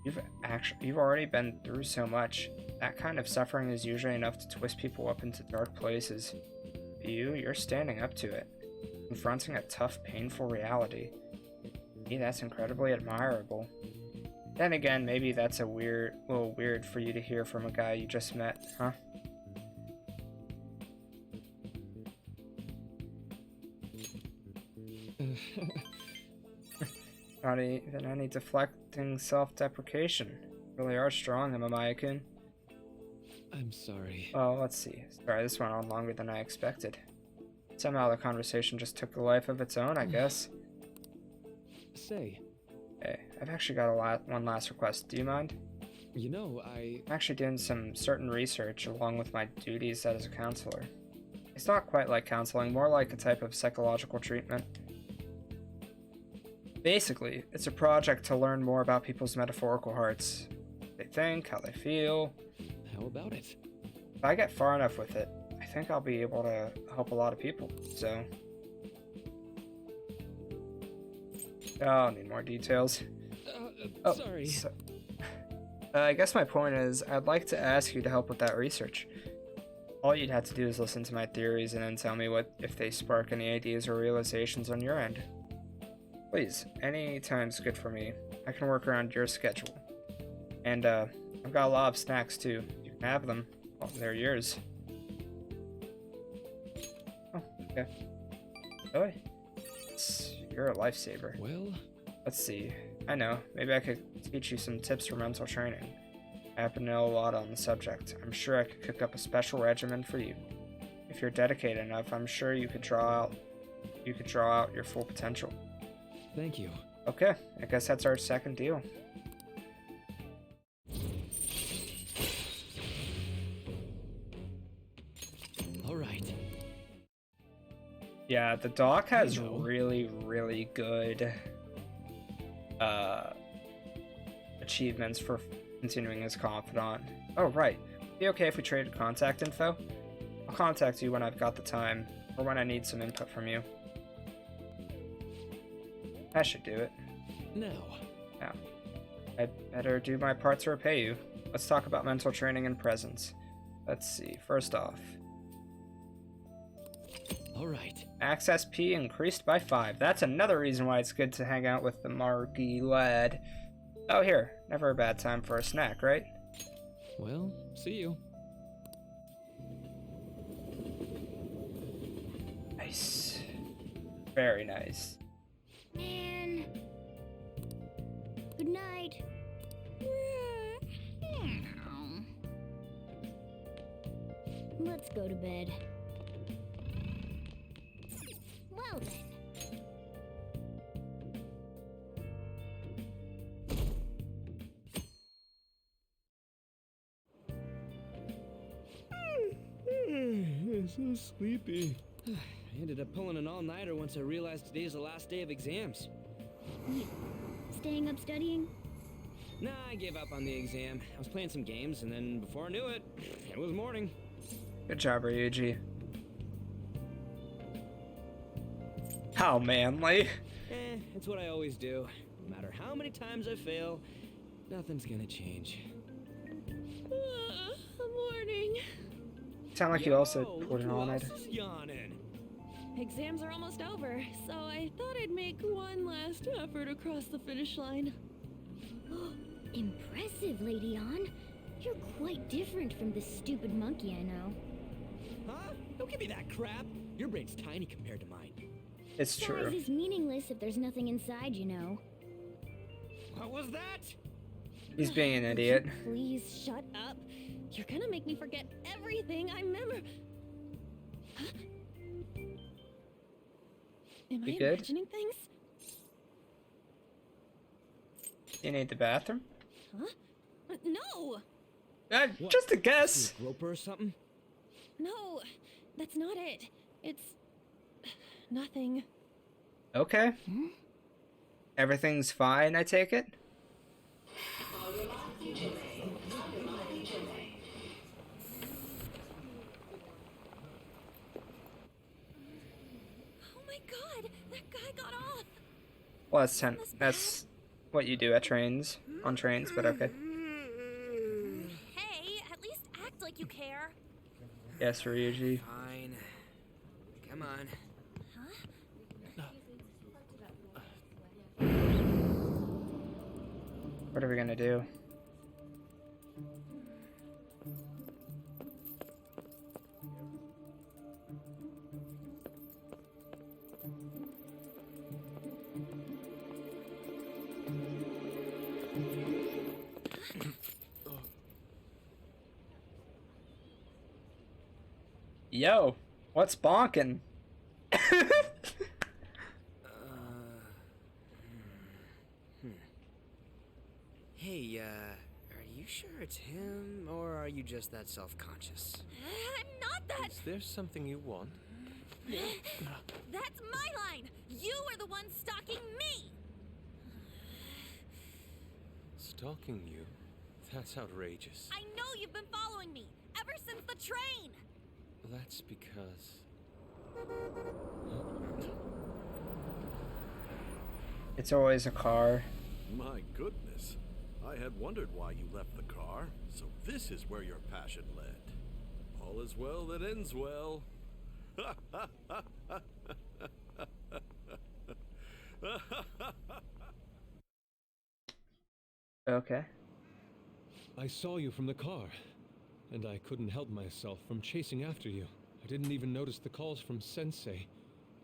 You've already been through so much. That kind of suffering is usually enough to twist people up into dark places. But you're standing up to it, confronting a tough, painful reality. To me, that's incredibly admirable. Then again, maybe that's a little weird for you to hear from a guy you just met, huh? Not even any deflecting self-deprecation. Really are strong, Amamaya-kun. I'm sorry. Oh, let's see. Sorry, this went on longer than I expected. Somehow the conversation just took a life of its own, I guess. Say. Hey, I've actually got one last request. Do you mind? You know, I'm actually doing some certain research along with my duties as a counselor. It's not quite like counseling, more like a type of psychological treatment. Basically, it's a project to learn more about people's metaphorical hearts. What they think, how they feel. How about it? If I get far enough with it, I think I'll be able to help a lot of people, so... Oh, I'll need more details. Sorry. I guess my point is, I'd like to ask you to help with that research. All you'd have to do is listen to my theories and then tell me if they spark any ideas or realizations on your end. Please, any time's good for me. I can work around your schedule. And, I've got a lot of snacks too. You can have them. Well, they're yours. Oh, okay. Really? You're a lifesaver. Well... Let's see. I know. Maybe I could teach you some tips for mental training. I happen to know a lot on the subject. I'm sure I could cook up a special regimen for you. If you're dedicated enough, I'm sure you could draw out your full potential. Thank you. Okay, I guess that's our second deal. All right. Yeah, the doc has really, really good achievements for continuing as confidant. Oh, right. Be okay if we traded contact info? I'll contact you when I've got the time, or when I need some input from you. I should do it. Now. I'd better do my part to repay you. Let's talk about mental training and presence. Let's see, first off. Alright. Access P increased by 5. That's another reason why it's good to hang out with the Marky lad. Oh, here. Never a bad time for a snack, right? Well, see you. Nice. Very nice. Man. Good night. Let's go to bed. Well then. I'm so sleepy. I ended up pulling an all-nighter once I realized today's the last day of exams. You staying up studying? Nah, I gave up on the exam. I was playing some games, and then before I knew it, it was morning. Good job, Ryuji. How manly. It's what I always do. No matter how many times I fail, nothing's gonna change. Morning. Sound like you also pulled an all-nighter. Yawning. Exams are almost over, so I thought I'd make one last effort across the finish line. Impressive, Lady On. You're quite different from the stupid monkey I know. Huh? Don't give me that crap. Your brain's tiny compared to mine. It's true. Size is meaningless if there's nothing inside, you know. What was that? He's being an Would idiot. you please shut up. You're gonna make me forget everything I remember. Huh? Am You I good? imagining things? You need the bathroom? Huh? No! Just a guess. You a groper or something? No, that's not it. It's nothing. Okay. Everything's fine, I take it? Oh my god, that guy got off. Well, that's what you do at trains, on trains, but okay. Hey, at least act like you care. Yes, Ryuji. Fine. Come on. What are we gonna do? Yo, what's bonkin'? Hey, are you sure it's him, or are you just that self-conscious? I'm not that. Is there something you want? That's my line. You are the one stalking me. Stalking you? That's outrageous. I know you've been following me ever since the train. That's because... It's always a car. My goodness. I had wondered why you left the car, so this is where your passion led. All is well that ends well. Okay. I saw you from the car, and I couldn't help myself from chasing after you. I didn't even notice the calls from Sensei,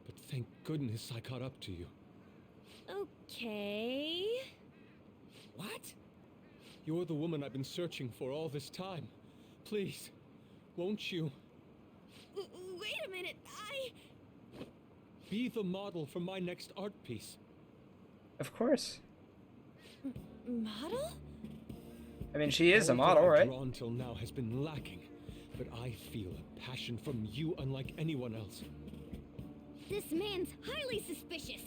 but thank goodness I caught up to you. Okay. What? You're the woman I've been searching for all this time. Please, won't you Wait a minute, be the model for my next art piece? Of course. Model? I mean, she is a All that model, I've right? drawn till now has been lacking, but I feel a passion from you unlike anyone else. This man's highly suspicious.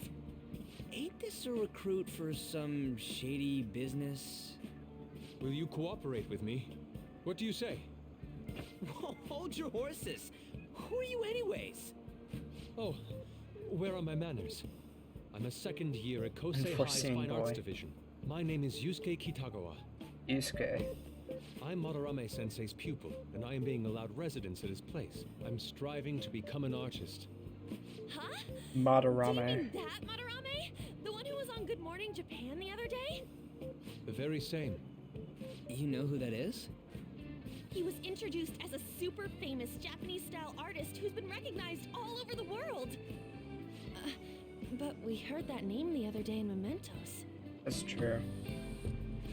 Ain't this a recruit for some shady business? Will you cooperate with me? What do you say? Whoa, hold your horses. Who are you anyways? Oh, where are my manners? I'm a second year at Kosei High's Unforeseen Fine Arts boy. Division. My name is Yusuke Kitagawa. Yusuke. I'm Madarame Sensei's pupil, and I am being allowed residence at his place. I'm striving to become an artist. Huh? Do Madarame. you mean that Madarame? The one who was on Good Morning Japan the other day? The very same. You know who that is? He was introduced as a super famous Japanese-style artist who's been recognized all over the world. But we heard that name the other day in Mementos. That's true.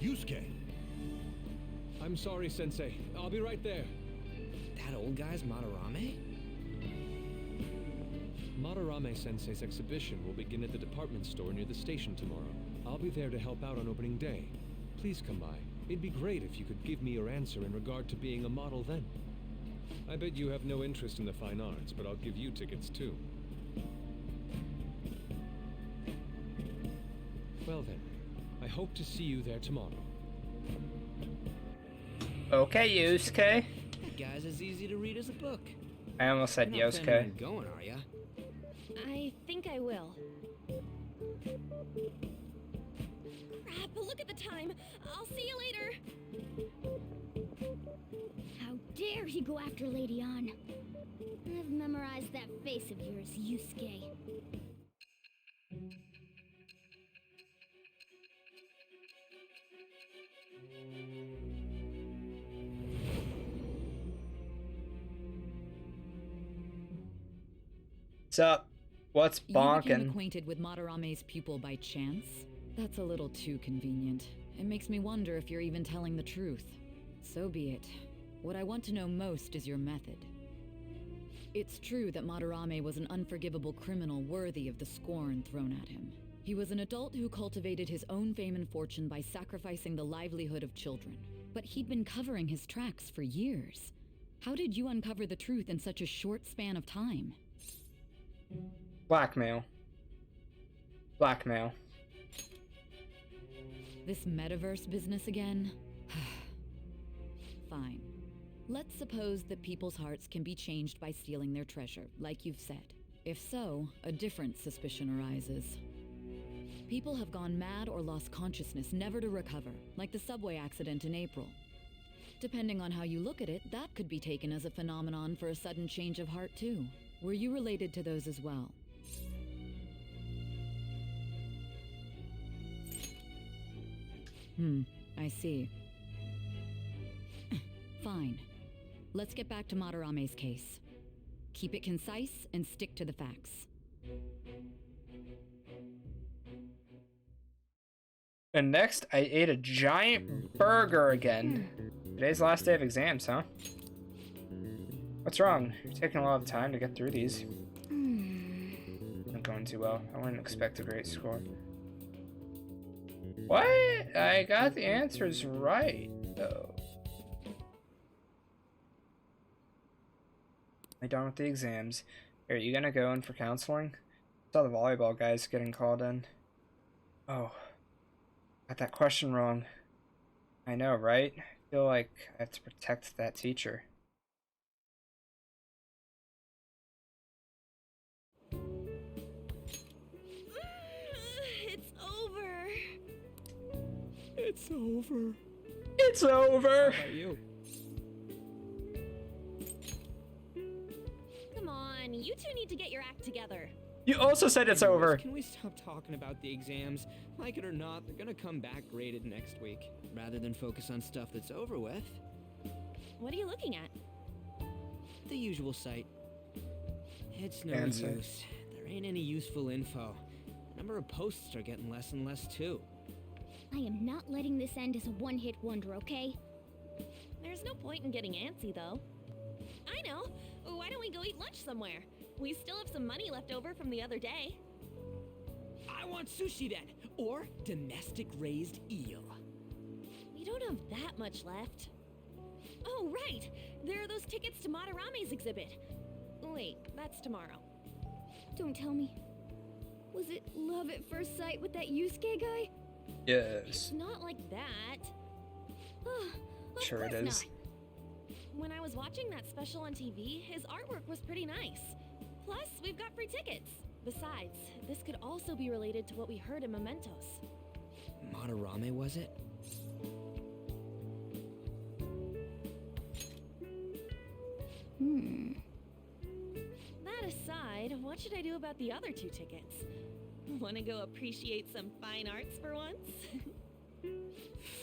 Yusuke! I'm sorry, Sensei. I'll be right there. That old guy's Madarame? Madarame Sensei's exhibition will begin at the department store near the station tomorrow. I'll be there to help out on opening day. Please come by. It'd be great if you could give me your answer in regard to being a model then. I bet you have no interest in the fine arts, but I'll give you tickets too. Well then, I hope to see you there tomorrow. Okay, Yusuke. That guy's as easy to read as a book. I almost said You're not planning Yosuke. on going, are ya? I think I will. Crap, look at the time. I'll see you later. How dare he go after Lady Ann? I've memorized that face of yours, Yusuke. What's up? What's You became bonkin'? acquainted with Madarame's pupil by chance? That's a little too convenient. It makes me wonder if you're even telling the truth. So be it. What I want to know most is your method. It's true that Madarame was an unforgivable criminal worthy of the scorn thrown at him. He was an adult who cultivated his own fame and fortune by sacrificing the livelihood of children. But he'd been covering his tracks for years. How did you uncover the truth in such a short span of time? Blackmail. Blackmail. This metaverse business again? Fine. Let's suppose that people's hearts can be changed by stealing their treasure, like you've said. If so, a different suspicion arises. People have gone mad or lost consciousness, never to recover, like the subway accident in April. Depending on how you look at it, that could be taken as a phenomenon for a sudden change of heart too. Were you related to those as well? I see. Fine. Let's get back to Madarame's case. Keep it concise and stick to the facts. And next, I ate a giant burger again. Today's the last day of exams, huh? What's wrong? You're taking a lot of time to get through these. Not going too well. I wouldn't expect a great score. What? I got the answers right, though. I'm done with the exams. Are you gonna go in for counseling? I saw the volleyball guys getting called in. Oh. Got that question wrong. I know, right? I feel like I have to protect that teacher. It's over. It's over. It's over! How about you? Come on, you two need to get your act together. You also said it's Anyways, over. Can we stop talking about the exams? Like it or not, they're gonna come back graded next week. Rather than focus on stuff that's over with. What are you looking at? The usual site. It's no Answer. use. There ain't any useful info. The number of posts are getting less and less too. I am not letting this end as a one-hit wonder, okay? There's no point in getting antsy, though. I know. Why don't we go eat lunch somewhere? We still have some money left over from the other day. I want sushi then, or domestic raised eel. We don't have that much left. Oh, right! There are those tickets to Madarame's exhibit. Wait, that's tomorrow. Don't tell me. Was it love at first sight with that Yusuke guy? Yes. It's not like that. Of Sure it course is. not. When I was watching that special on TV, his artwork was pretty nice. Plus, we've got free tickets. Besides, this could also be related to what we heard in Mementos. Madarame, was it? That aside, what should I do about the other 2 tickets? Want to go appreciate some fine arts for once?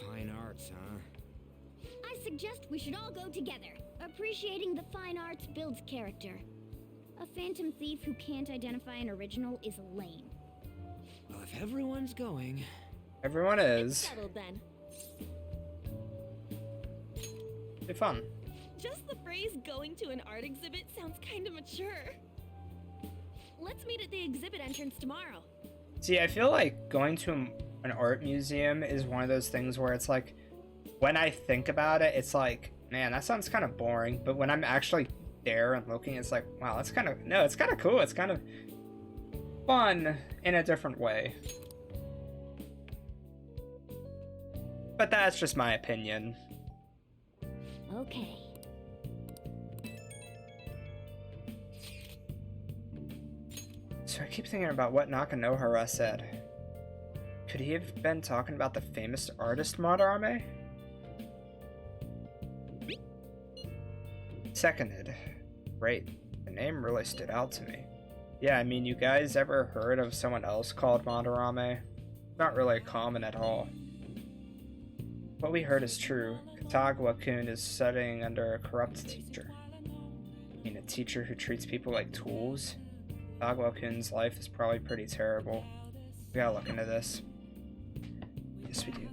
Fine arts, huh? I suggest we should all go together. Appreciating the fine arts builds character. A phantom thief who can't identify an original is lame. Well, if everyone's going... Everyone is. Settled then. Be fun. Just the phrase going to an art exhibit sounds kind of mature. Let's meet at the exhibit entrance tomorrow. See, I feel like going to an art museum is one of those things where it's like, when I think about it, it's like, man, that sounds kind of boring. But when I'm actually there and looking, it's like, wow, that's kind of, no, it's kind of cool. It's kind of fun in a different way. But that's just my opinion. Okay. So I keep thinking about what Nakanohara said. Could he have been talking about the famous artist Madarame? Seconded. Great. The name really stood out to me. Yeah, I mean, you guys ever heard of someone else called Madarame? Not really common at all. What we heard is true. Katagawa-kun is studying under a corrupt teacher. I mean, a teacher who treats people like tools? Dogwell-kun's life is probably pretty terrible. We gotta look into this. Yes, we do.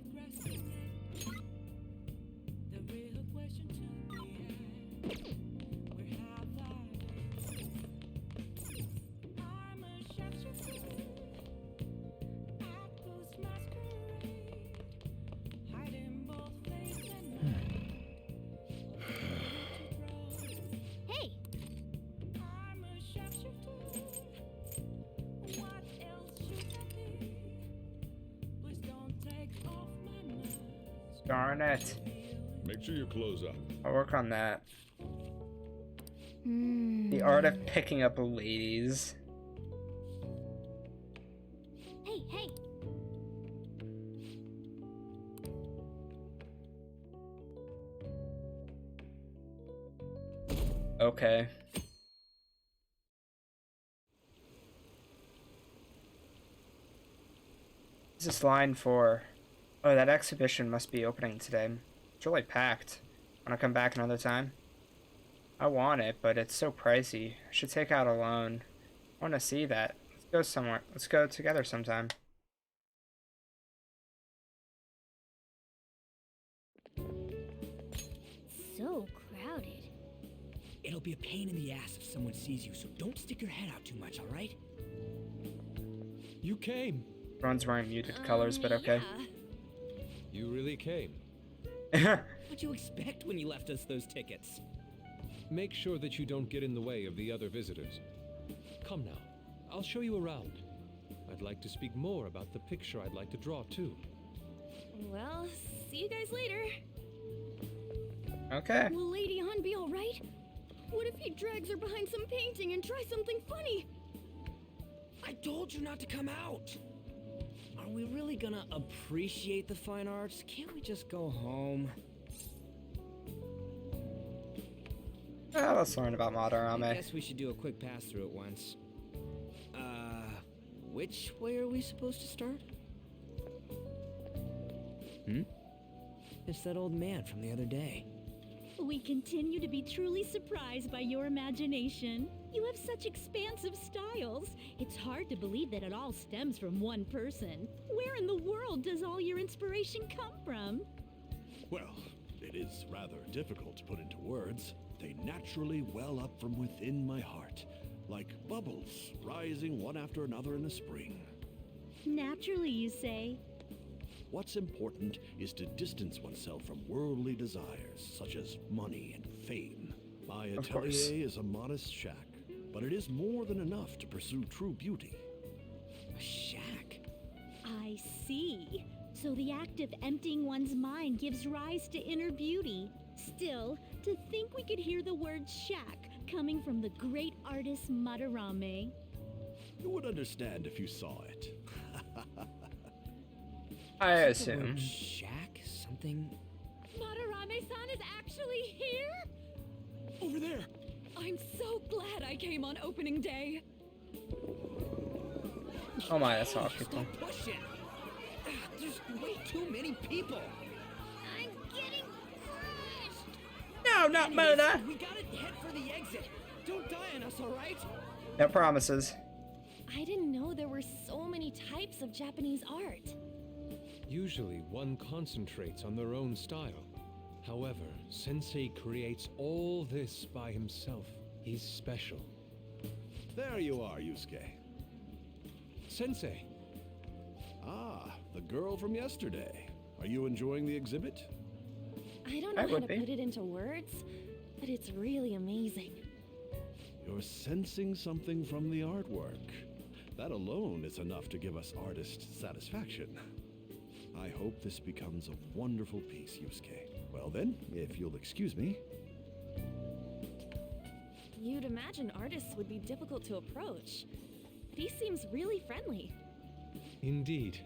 Darn it. Make sure you close up. I'll work on that. The art of picking up ladies. Hey, hey! Okay. What's this line for? Oh, that exhibition must be opening today. It's really packed. Wanna come back another time? I want it, but it's so pricey. I should take out a loan. I wanna see that. Let's go somewhere. Let's go together sometime. So crowded. It'll be a pain in the ass if someone sees you, so don't stick your head out too much, alright? You came. Everyone's wearing muted colors, but okay. Yeah. You really came. What'd you expect when you left us those tickets? Make sure that you don't get in the way of the other visitors. Come now, I'll show you around. I'd like to speak more about the picture I'd like to draw too. Well, see you guys later. Okay. Will Lady Han be alright? What if he drags her behind some painting and tries something funny? I told you not to come out! Are we really gonna appreciate the fine arts? Can't we just go home? Let's learn about I Madarame. guess we should do a quick pass through it once. Which way are we supposed to start? It's that old man from the other day. We continue to be truly surprised by your imagination. You have such expansive styles. It's hard to believe that it all stems from one person. Where in the world does all your inspiration come from? Well, it is rather difficult to put into words. They naturally well up from within my heart, like bubbles rising one after another in the spring. Naturally, you say. What's important is to distance oneself from worldly desires, such as money and fame. My atelier is a modest shack, but it is more than enough to pursue true beauty. A shack? I see. So the act of emptying one's mind gives rise to inner beauty. Still, to think we could hear the word shack coming from the great artist Madarame. You would understand if you saw it. I The assume. word shack? Something? Madarame-san is actually here? Over there! I'm so glad I came on opening day. Oh my, that's all people. Stop pushing! There's way too many people! I'm getting crushed! No, not murder! We gotta head for the exit! Don't die on us, alright? No promises. I didn't know there were so many types of Japanese art. Usually one concentrates on their own style. However, Sensei creates all this by himself. He's special. There you are, Yusuke. Sensei! Ah, the girl from yesterday. Are you enjoying the exhibit? I don't I know how would to be. put it into words, but it's really amazing. You're sensing something from the artwork. That alone is enough to give us artists satisfaction. I hope this becomes a wonderful piece, Yusuke. Well then, if you'll excuse me. You'd imagine artists would be difficult to approach, but he seems really friendly. Indeed.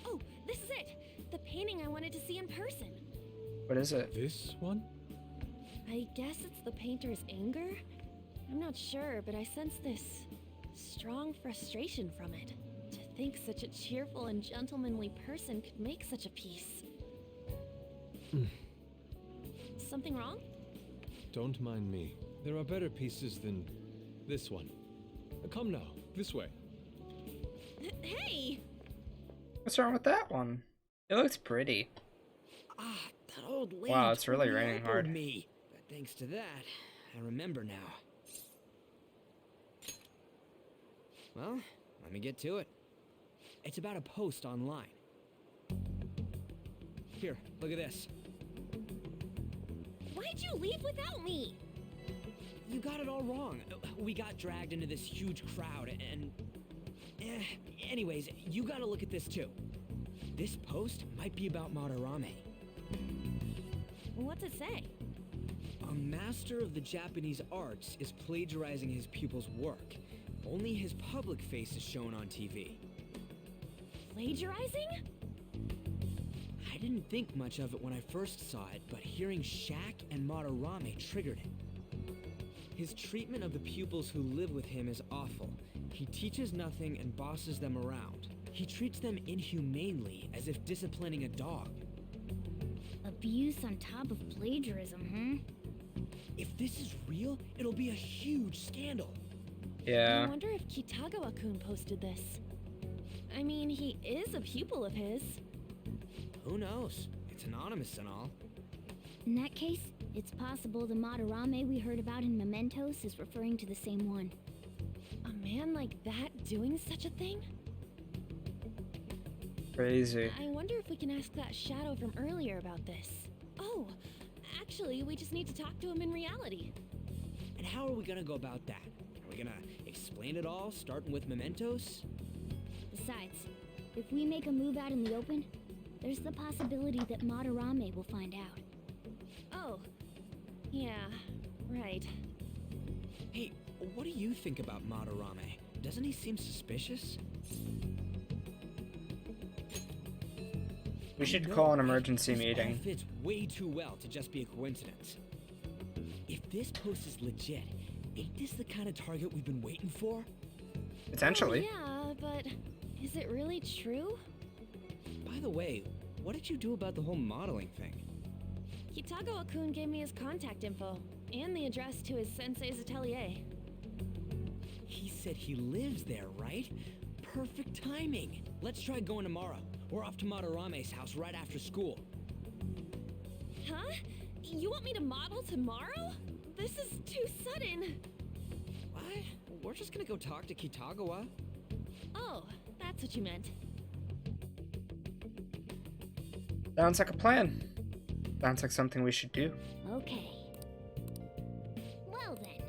Oh, this is it! The painting I wanted to see in person. What is it? This one? I guess it's the painter's anger? I'm not sure, but I sense this strong frustration from it. To think such a cheerful and gentlemanly person could make such a piece. Something wrong? Don't mind me. There are better pieces than this one. Come now, this way. Hey! What's wrong with that one? It looks pretty. Ah, that old lady. Wow, it's really totally raining elbowed hard. Me. But thanks to that, I remember now. Well, let me get to it. It's about a post online. Here, look at this. Why'd you leave without me? You got it all wrong. We got dragged into this huge crowd and... anyways, you gotta look at this too. This post might be about Madarame. What's it say? A master of the Japanese arts is plagiarizing his pupil's work. Only his public face is shown on TV. Plagiarizing? I didn't think much of it when I first saw it, but hearing Shaq and Madarame triggered it. His treatment of the pupils who live with him is awful. He teaches nothing and bosses them around. He treats them inhumanely, as if disciplining a dog. Abuse on top of plagiarism, If this is real, it'll be a huge scandal. Yeah. I wonder if Kitagawa-kun posted this. I mean, he is a pupil of his. Who knows? It's anonymous and all. In that case, it's possible the Madarame we heard about in Mementos is referring to the same one. A man like that doing such a thing? Crazy. I wonder if we can ask that shadow from earlier about this. Oh, actually, we just need to talk to him in reality. And how are we gonna go about that? Are we gonna explain it all, starting with Mementos? Besides, if we make a move out in the open, there's the possibility that Madarame will find out. Oh, yeah, right. Hey, what do you think about Madarame? Doesn't he seem suspicious? We should call an emergency meeting. All fits way too well to just be a coincidence. If this post is legit, ain't this the kind of target we've been waiting for? Potentially. Oh, yeah, but is it really true? By the way, what did you do about the whole modeling thing? Kitagawa-kun gave me his contact info and the address to his sensei's atelier. He said he lives there, right? Perfect timing. Let's try going tomorrow. We're off to Madarame's house right after school. Huh? You want me to model tomorrow? This is too sudden. What? We're just gonna go talk to Kitagawa. Oh, that's what you meant. Sounds like a plan. Sounds like something we should do. Okay. Well then.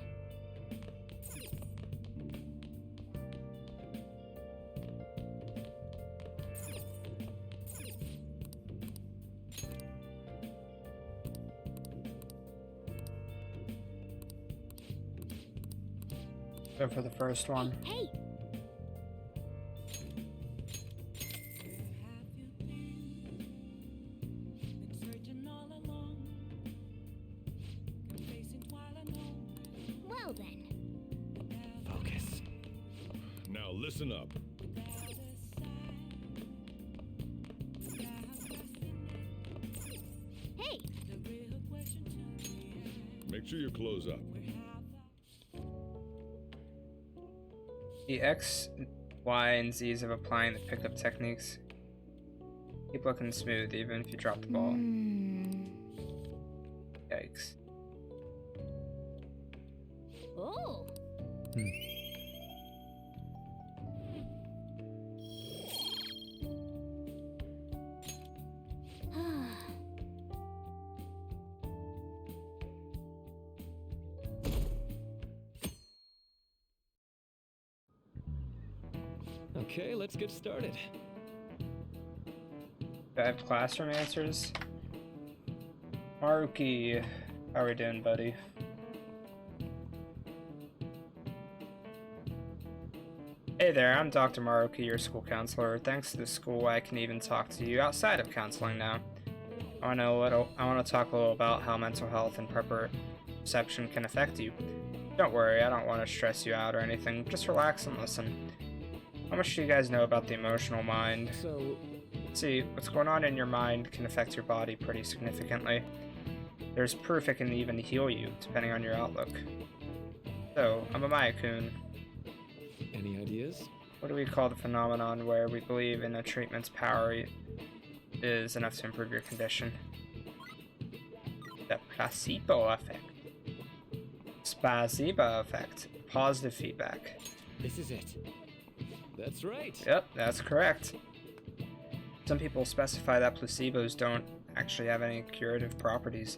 Go for the first one. Hey! Well then. Focus. Now listen up. Hey! Make sure you close up. The X, Y, and Z's of applying the pickup techniques. Keep looking smooth even if you drop the ball. Yikes. Oh! Okay, let's get started. Do I have classroom answers? Maruki, how are we doing, buddy? Hey there, I'm Dr. Maruki, your school counselor. Thanks to the school, I can even talk to you outside of counseling now. I want to talk a little about how mental health and perception can affect you. Don't worry, I don't want to stress you out or anything. Just relax and listen. How much do you guys know about the emotional mind? So, See, what's going on in your mind can affect your body pretty significantly. There's proof it can even heal you, depending on your outlook. So, I'm a Maya-kun. Any ideas? What do we call the phenomenon where we believe in a treatment's power is enough to improve your condition? The placebo effect. Spasiba effect. Positive feedback. This is it. That's right. Yep, that's correct. Some people specify that placebos don't actually have any curative properties.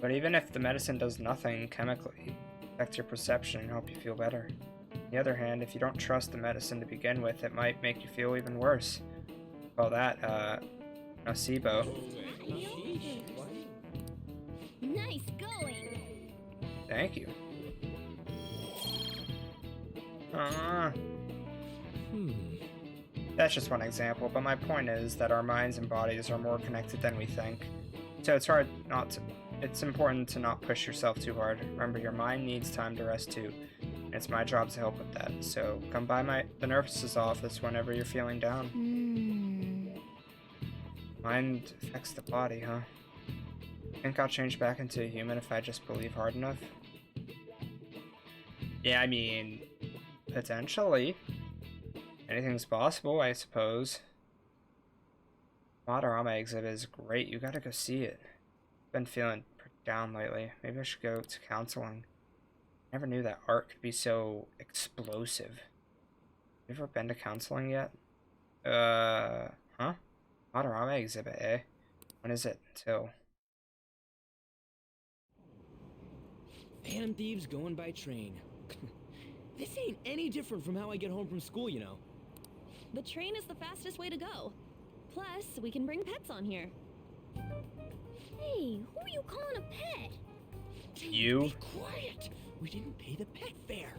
But even if the medicine does nothing chemically, it affects your perception and help you feel better. On the other hand, if you don't trust the medicine to begin with, it might make you feel even worse. Call that, nocebo. Nice going. Thank you. That's just one example, but my point is that our minds and bodies are more connected than we think. So it's important to not push yourself too hard. Remember, your mind needs time to rest too. And it's my job to help with that. So come by the nurse's office whenever you're feeling down. Mind affects the body, huh? Think I'll change back into a human if I just believe hard enough? Yeah, I mean, potentially. Anything's possible, I suppose. Madarama exhibit is great. You gotta go see it. Been feeling pretty down lately. Maybe I should go to counseling. Never knew that art could be so explosive. You ever been to counseling yet? Huh? Madarama exhibit, eh? When is it? Till? Phantom thieves going by train. This ain't any different from how I get home from school, you know. The train is the fastest way to go. Plus, we can bring pets on here. Hey, who are you calling a pet? You? Be quiet! We didn't pay the pet fare.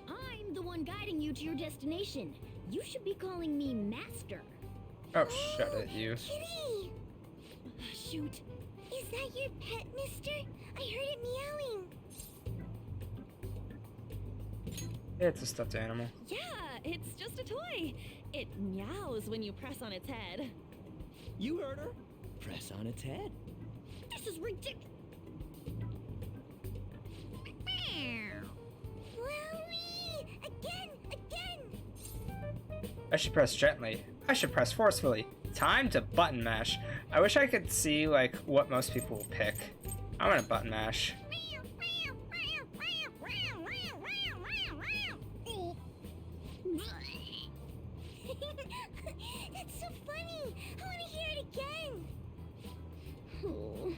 I'm the one guiding you to your destination. You should be calling me Master. Oh, shut it, you. Kitty! Shoot. Is that your pet, mister? I heard it meowing. It's a stuffed animal. Yeah, it's just a toy. It meows when you press on its head. You heard her. Press on its head. This is ridiculous. Again! I should press gently. I should press forcefully. Time to button mash. I wish I could see, like, what most people will pick. I'm gonna button mash. That's so funny. I want to hear it again. Oh,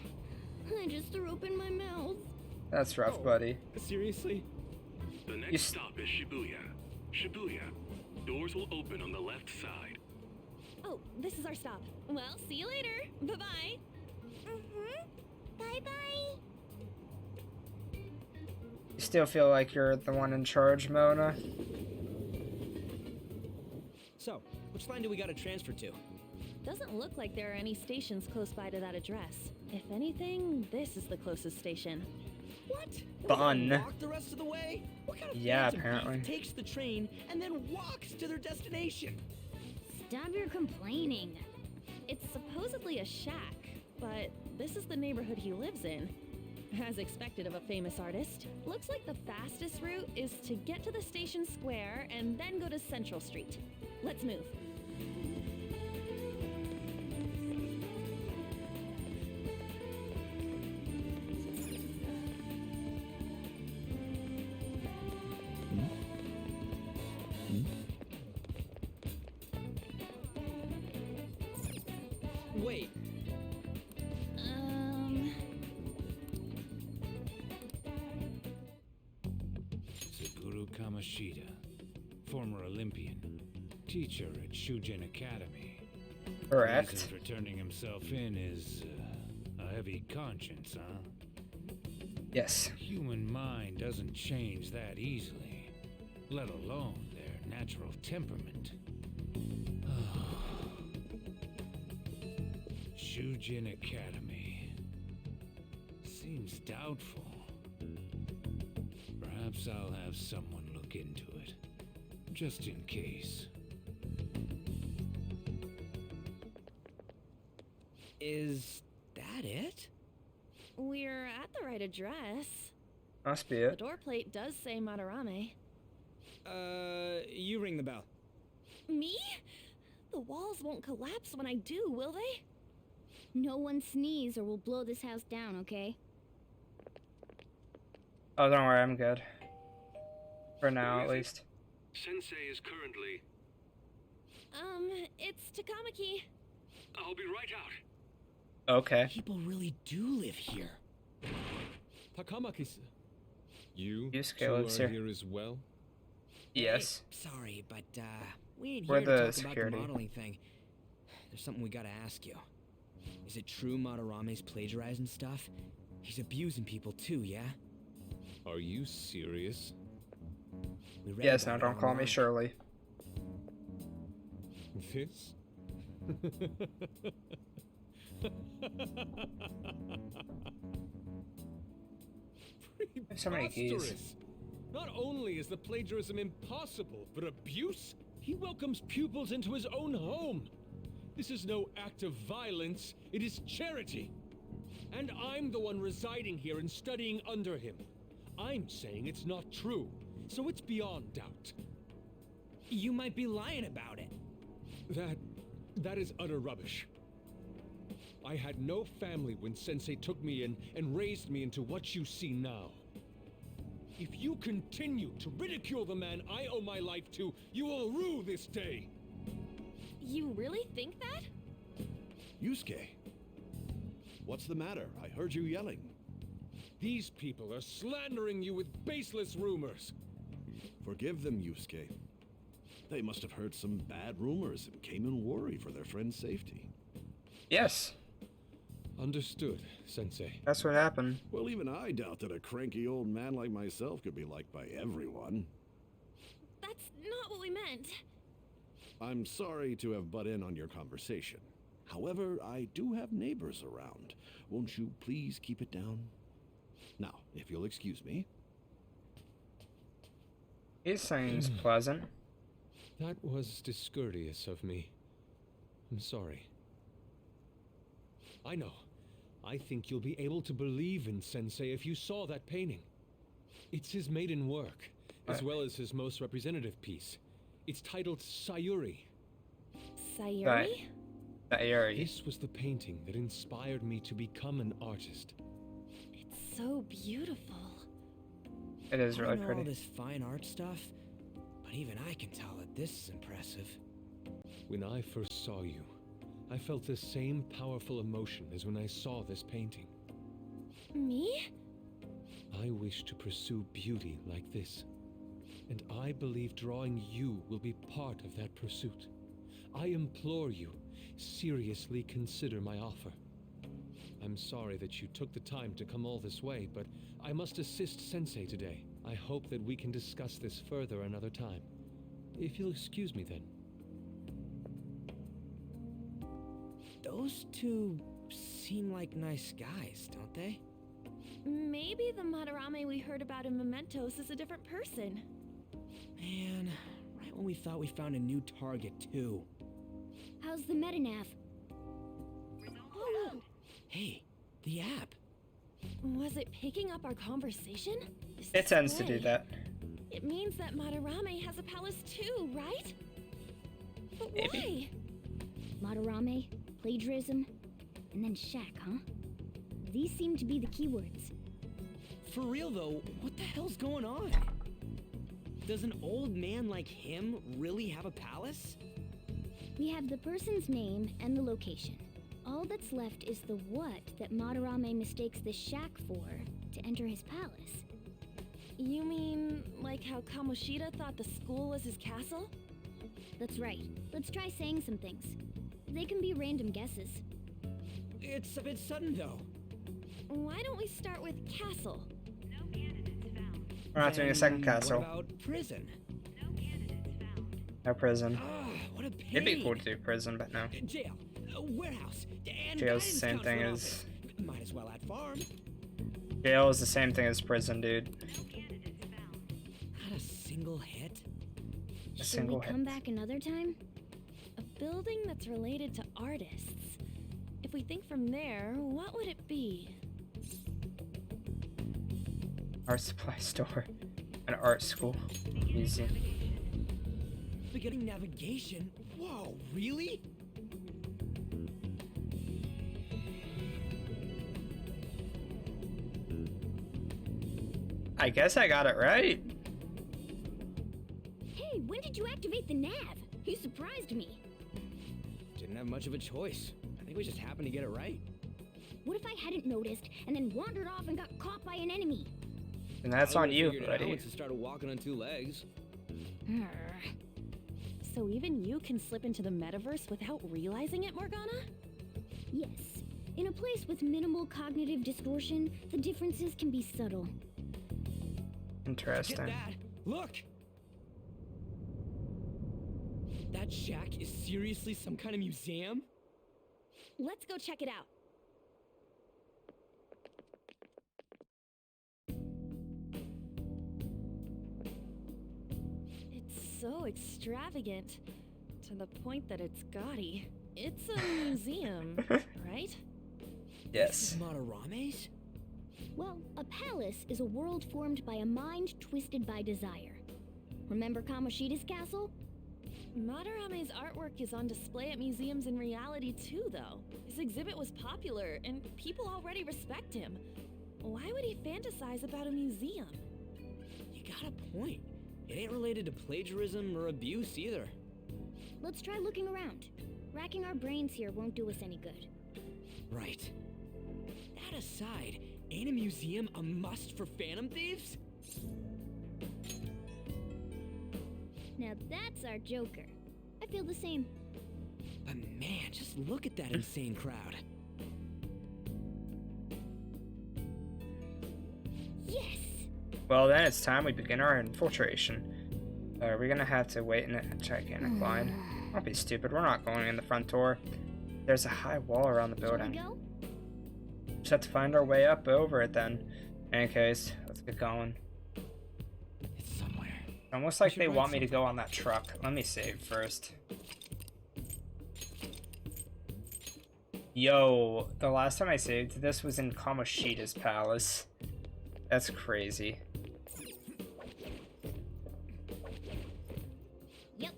I just threw open my mouth. That's rough, buddy. Seriously? The next stop is Shibuya. Shibuya. Doors will open on the left side. Oh, this is our stop. Well, see you later. Bye-bye. Bye-bye. You still feel like you're the one in charge, Mona? So, which line do we gotta transfer to? Doesn't look like there are any stations close by to that address. If anything, this is the closest station. What? Fun. Walk the rest of the way? What kind of Yeah, phantom apparently. thief takes the train and then walks to their destination? Stop your complaining. It's supposedly a shack, but this is the neighborhood he lives in. As expected of a famous artist, looks like the fastest route is to get to the station square and then go to Central Street. Let's move. Wait. Suguru Kamashita, former Olympian, teacher at Shujin Academy. Correct. Reasons returning himself in is a heavy conscience, huh? Yes. Human mind doesn't change that easily, let alone their natural temperament. Shujin Academy. Seems doubtful. Perhaps I'll have someone look into it, just in case. Is that it? We're at the right address. Must be The it. door plate does say Madarame. You ring the bell. Me? The walls won't collapse when I do, will they? No one sneeze or we'll blow this house down, okay? Oh, don't worry, I'm good. For now, at least. Sensei is currently... It's Takamaki. I'll be right out. Okay. People really do live here. Takamaki, you Yusuke two lives are here. here as well? Yes. Hey, sorry, but we ain't We're here to the talk security. about the modeling thing. There's something we gotta ask you. Is it true Madarame's plagiarizing stuff? He's abusing people too, yeah? Are you serious? We read Yes, about now it don't call me online. Shirley. This? So many keys. Preposterous! Not only is the plagiarism impossible, but abuse? He welcomes pupils into his own home. This is no act of violence, it is charity. And I'm the one residing here and studying under him. I'm saying it's not true, so it's beyond doubt. You might be lying about it. That is utter rubbish. I had no family when Sensei took me in and raised me into what you see now. If you continue to ridicule the man I owe my life to, you will rue this day. You really think that? Yusuke, what's the matter? I heard you yelling. These people are slandering you with baseless rumors. Forgive them, Yusuke. They must have heard some bad rumors and came in worry for their friend's safety. Yes. Understood, Sensei. That's what happened. Well, even I doubt that a cranky old man like myself could be liked by everyone. That's not what we meant. I'm sorry to have butt in on your conversation. However, I do have neighbors around. Won't you please keep it down? Now, if you'll excuse me. He seems pleasant. That was discourteous of me. I'm sorry. I know. I think you'll be able to believe in Sensei if you saw that painting. It's his maiden work, as well as his most representative piece. It's titled Sayuri. Sayuri? Sayuri. This was the painting that inspired me to become an artist. It's so beautiful. It is really I know all pretty. this fine art stuff, but even I can tell that this is impressive. When I first saw you, I felt the same powerful emotion as when I saw this painting. Me? I wish to pursue beauty like this. And I believe drawing you will be part of that pursuit. I implore you, seriously consider my offer. I'm sorry that you took the time to come all this way, but I must assist Sensei today. I hope that we can discuss this further another time. If you'll excuse me then. Those two seem like nice guys, don't they? Maybe the Madarame we heard about in Mementos is a different person. Man, right when we thought we found a new target, too. How's the metanav? Oh, Hey, the app. was it picking up our conversation? It tends to do that. It means that Madarame has a palace too, right? But Maybe. why? Madarame, plagiarism, and then shack, huh? These seem to be the keywords. For real, though, what the hell's going on? Does an old man like him really have a palace? We have the person's name and the location. All that's left is the what that Madarame mistakes this shack for to enter his palace. You mean like how Kamoshida thought the school was his castle? That's right. Let's try saying some things. They can be random guesses. It's a bit sudden, though. Why don't we start with castle? We're not doing a second castle. What about prison? No prison. Ah, what a pain. It'd be cool to do prison, but no. Jail, warehouse, and Jail's the guidance same thing counselor as... office. Might as well add farm. Jail is the same thing as prison, dude. Not a single hit. A Should single we hit. come back another time? A building that's related to artists. If we think from there, what would it be? art supply store, an art school, museum. Beginning navigation? Whoa, really? I guess I got it right. Hey, when did you activate the nav? You surprised me. Didn't have much of a choice. I think we just happened to get it right. What if I hadn't noticed and then wandered off and got caught by an enemy? And that's on you, buddy. Once I started walking on two legs. So even you can slip into the metaverse without realizing it, Morgana? Yes. In a place with minimal cognitive distortion, the differences can be subtle. Interesting. Get that! Look! That shack is seriously some kind of museum? Let's go check it out. It's so extravagant, to the point that it's gaudy. It's a museum, right? Yes. Madarame's? Well, a palace is a world formed by a mind twisted by desire. Remember Kamoshida's castle? Madarame's artwork is on display at museums in reality too, though. His exhibit was popular, and people already respect him. Why would he fantasize about a museum? You got a point. It ain't related to plagiarism or abuse either. Let's try looking around. Racking our brains here won't do us any good. Right. That aside, ain't a museum a must for Phantom Thieves? Now that's our Joker. I feel the same. But man, just look at that insane crowd. Yes! Well, then it's time we begin our infiltration. Are we gonna have to wait in a gigantic line? Don't be stupid, we're not going in the front door. There's a high wall around the building. Shall we go? Just have to find our way up over it then. In any case, let's get going. It's somewhere. Almost like they want me to go on that truck. Let me save first. Yo, the last time I saved this was in Kamoshida's palace. That's crazy. Yep.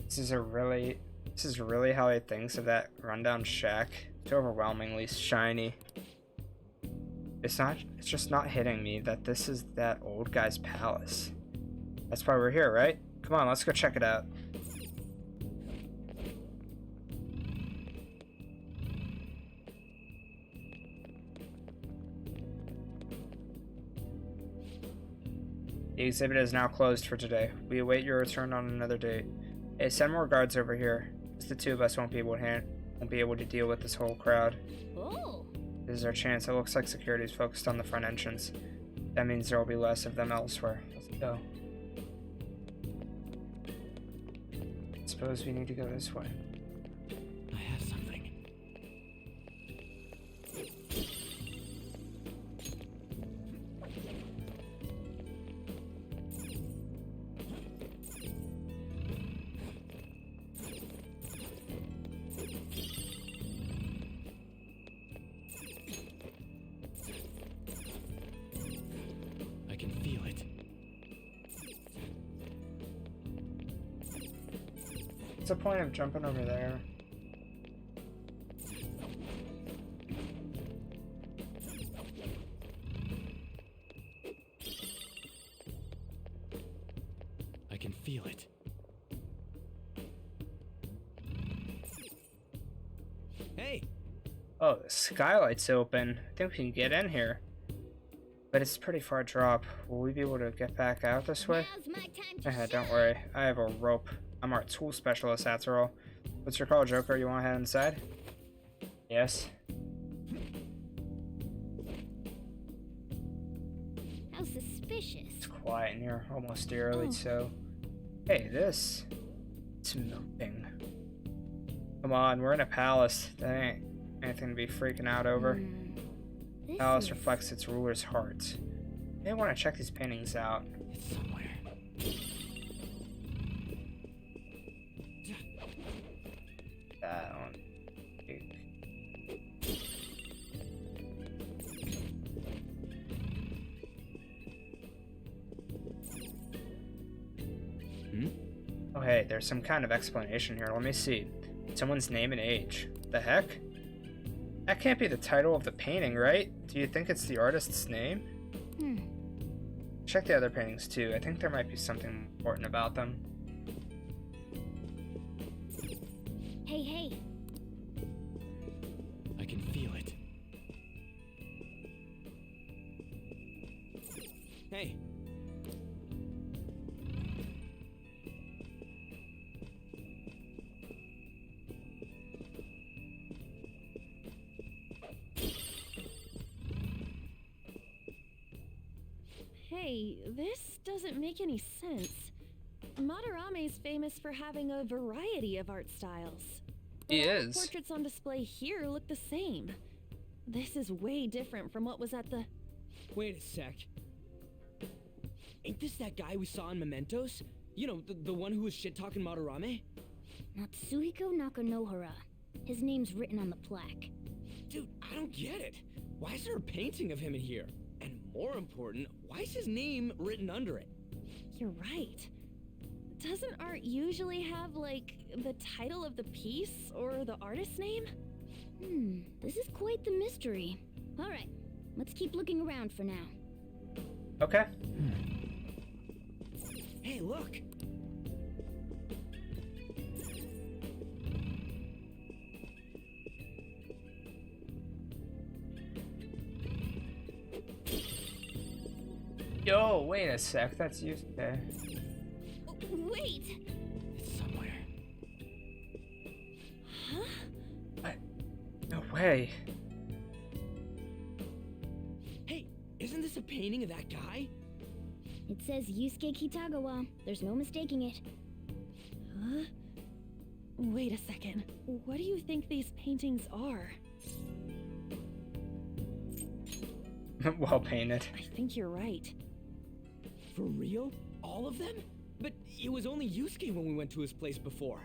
This is really how he thinks of that rundown shack. It's overwhelmingly shiny. It's just not hitting me that this is that old guy's palace. That's why we're here, right? Come on, let's go check it out. The exhibit is now closed for today. We await your return on another date. Hey, send more guards over here. Just the two of us won't be able to deal with this whole crowd. Oh! This is our chance. It looks like security is focused on the front entrance. That means there will be less of them elsewhere. Let's go. Suppose we need to go this way. I have something. I can feel it. What's the point of jumping over there? I can feel it. Hey! Oh, the skylight's open. I think we can get in here. But it's a pretty far drop. Will we be able to get back out this way? Now's my time to Don't worry. I have a rope. I'm our tool specialist after all. What's your call, Joker? You want to head inside? Yes. How suspicious. It's quiet in here, almost eerily so. Hey, this. It's melting. Come on, we're in a palace. That ain't anything to be freaking out over. This Palace is... reflects its ruler's heart. May want to check these paintings out. It's somewhere. That one. Oh, hey, there's some kind of explanation here. Let me see. Someone's name and age. The heck? That can't be the title of the painting, right? Do you think it's the artist's name? Check the other paintings, too. I think there might be something important about them. Hey, hey. I can feel it. Hey. Hey, this doesn't make any sense. Madarame's famous for having a variety of art styles. He But all the is. portraits on display here look the same. This is way different from what was at the... Wait a sec. Ain't this that guy we saw in Mementos? You know, the one who was shit-talking Madarame? Natsuhiko Nakanohara. His name's written on the plaque. Dude, I don't get it. Why is there a painting of him in here? And more important, why is his name written under it? You're right. Doesn't art usually have, like, the title of the piece or the artist's name? This is quite the mystery. Alright, let's keep looking around for now. Okay. Hey, look! Yo, wait a sec. That's Yusuke. Wait! It's somewhere. Huh? What? No way. Hey, isn't this a painting of that guy? It says Yusuke Kitagawa. There's no mistaking it. Huh? Wait a second. What do you think these paintings are? Well painted. I think you're right. For real? All of them? But it was only Yusuke when we went to his place before.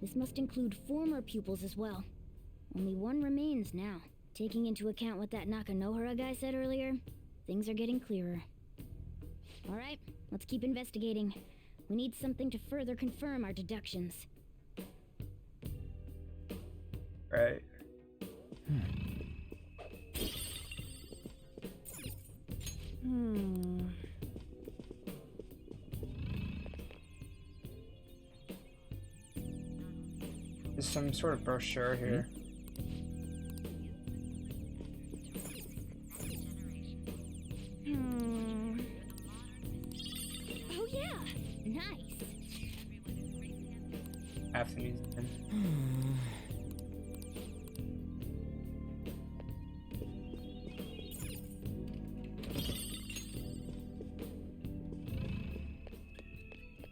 This must include former pupils as well. Only one remains now. Taking into account what that Nakanohara guy said earlier, things are getting clearer. Alright, let's keep investigating. We need something to further confirm our deductions. Right. There's some sort of brochure here. Oh yeah, nice. Half the museum.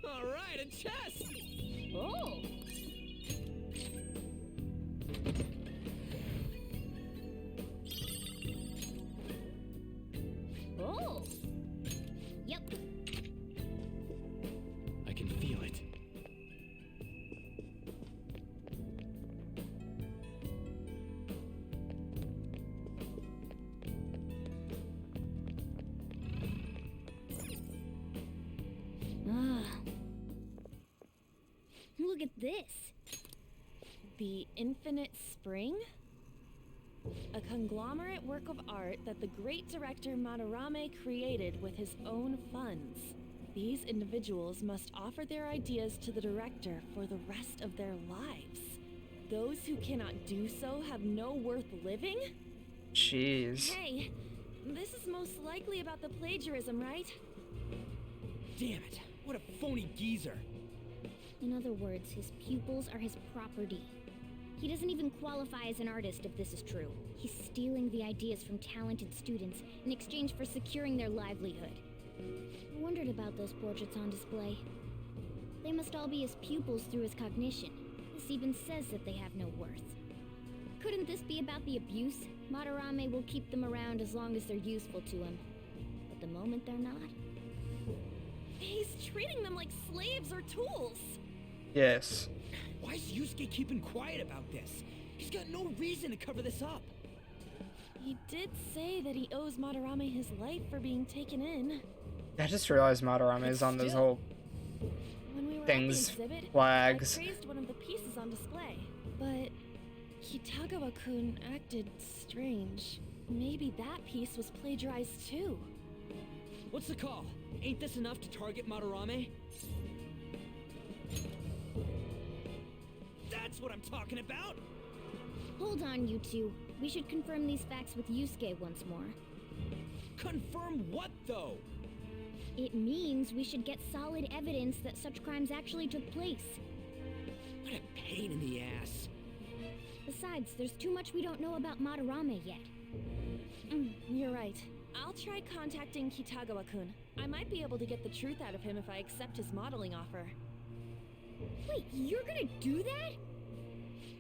All right, a chest! Oh! Oh! Yep. I can feel it. Look at this. The Infinite Spring? A conglomerate work of art that the great director Madarame created with his own funds. These individuals must offer their ideas to the director for the rest of their lives. Those who cannot do so have no worth living? Jeez. Hey, this is most likely about the plagiarism, right? Damn it, what a phony geezer. In other words, his pupils are his property. He doesn't even qualify as an artist if this is true. He's stealing the ideas from talented students in exchange for securing their livelihood. I wondered about those portraits on display. They must all be his pupils through his cognition. This even says that they have no worth. Couldn't this be about the abuse? Madarame will keep them around as long as they're useful to him. But the moment they're not... He's treating them like slaves or tools. Yes. Why is Yusuke keeping quiet about this? He's got no reason to cover this up. He did say that he owes Madarame his life for being taken in. I just realized Madarame is on this whole... When we things, at the exhibit, flags. I praised one of the pieces on display, but Kitagawa-kun acted strange. Maybe that piece was plagiarized too. What's the call? Ain't this enough to target Madarame? That's what I'm talking about! Hold on, you two. We should confirm these facts with Yusuke once more. Confirm what, though? It means we should get solid evidence that such crimes actually took place. What a pain in the ass. Besides, there's too much we don't know about Madarame yet. You're right. I'll try contacting Kitagawa-kun. I might be able to get the truth out of him if I accept his modeling offer. Wait, you're gonna do that?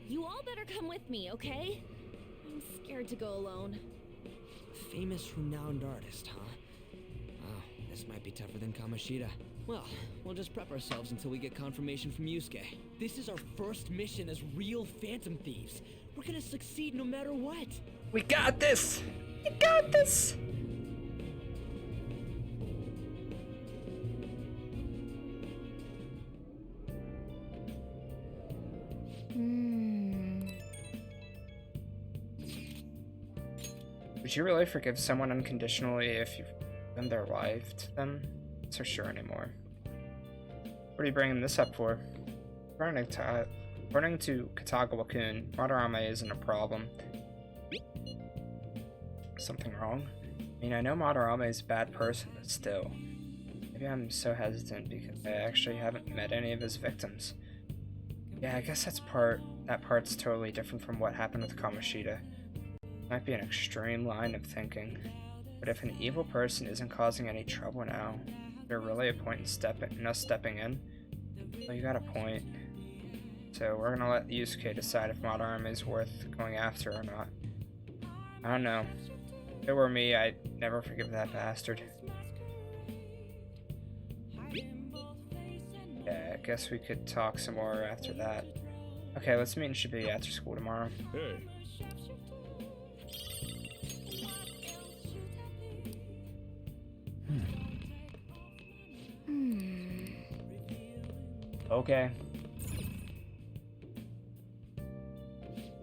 You all better come with me, okay? I'm scared to go alone. Famous renowned artist, huh? Wow, this might be tougher than Kamoshida. Well, we'll just prep ourselves until we get confirmation from Yusuke. This is our first mission as real Phantom Thieves. We're gonna succeed no matter what. We got this! We got this! Would you really forgive someone unconditionally if you've been their wife to them? Not so sure anymore. What are you bringing this up for? According to Kitagawa-kun, Madarame isn't a problem. Something wrong? I mean, I know Madarame is a bad person, but still. Maybe I'm so hesitant because I actually haven't met any of his victims. Yeah, I guess that part's totally different from what happened with Kamoshida. Might be an extreme line of thinking, but if an evil person isn't causing any trouble now, is there really a point in us stepping in? Well, you got a point. So we're gonna let Yusuke decide if Madarame is worth going after or not. I don't know. If it were me, I'd never forgive that bastard. Yeah, I guess we could talk some more after that. Okay, let's meet in Shibuya after school tomorrow. Hey. Okay.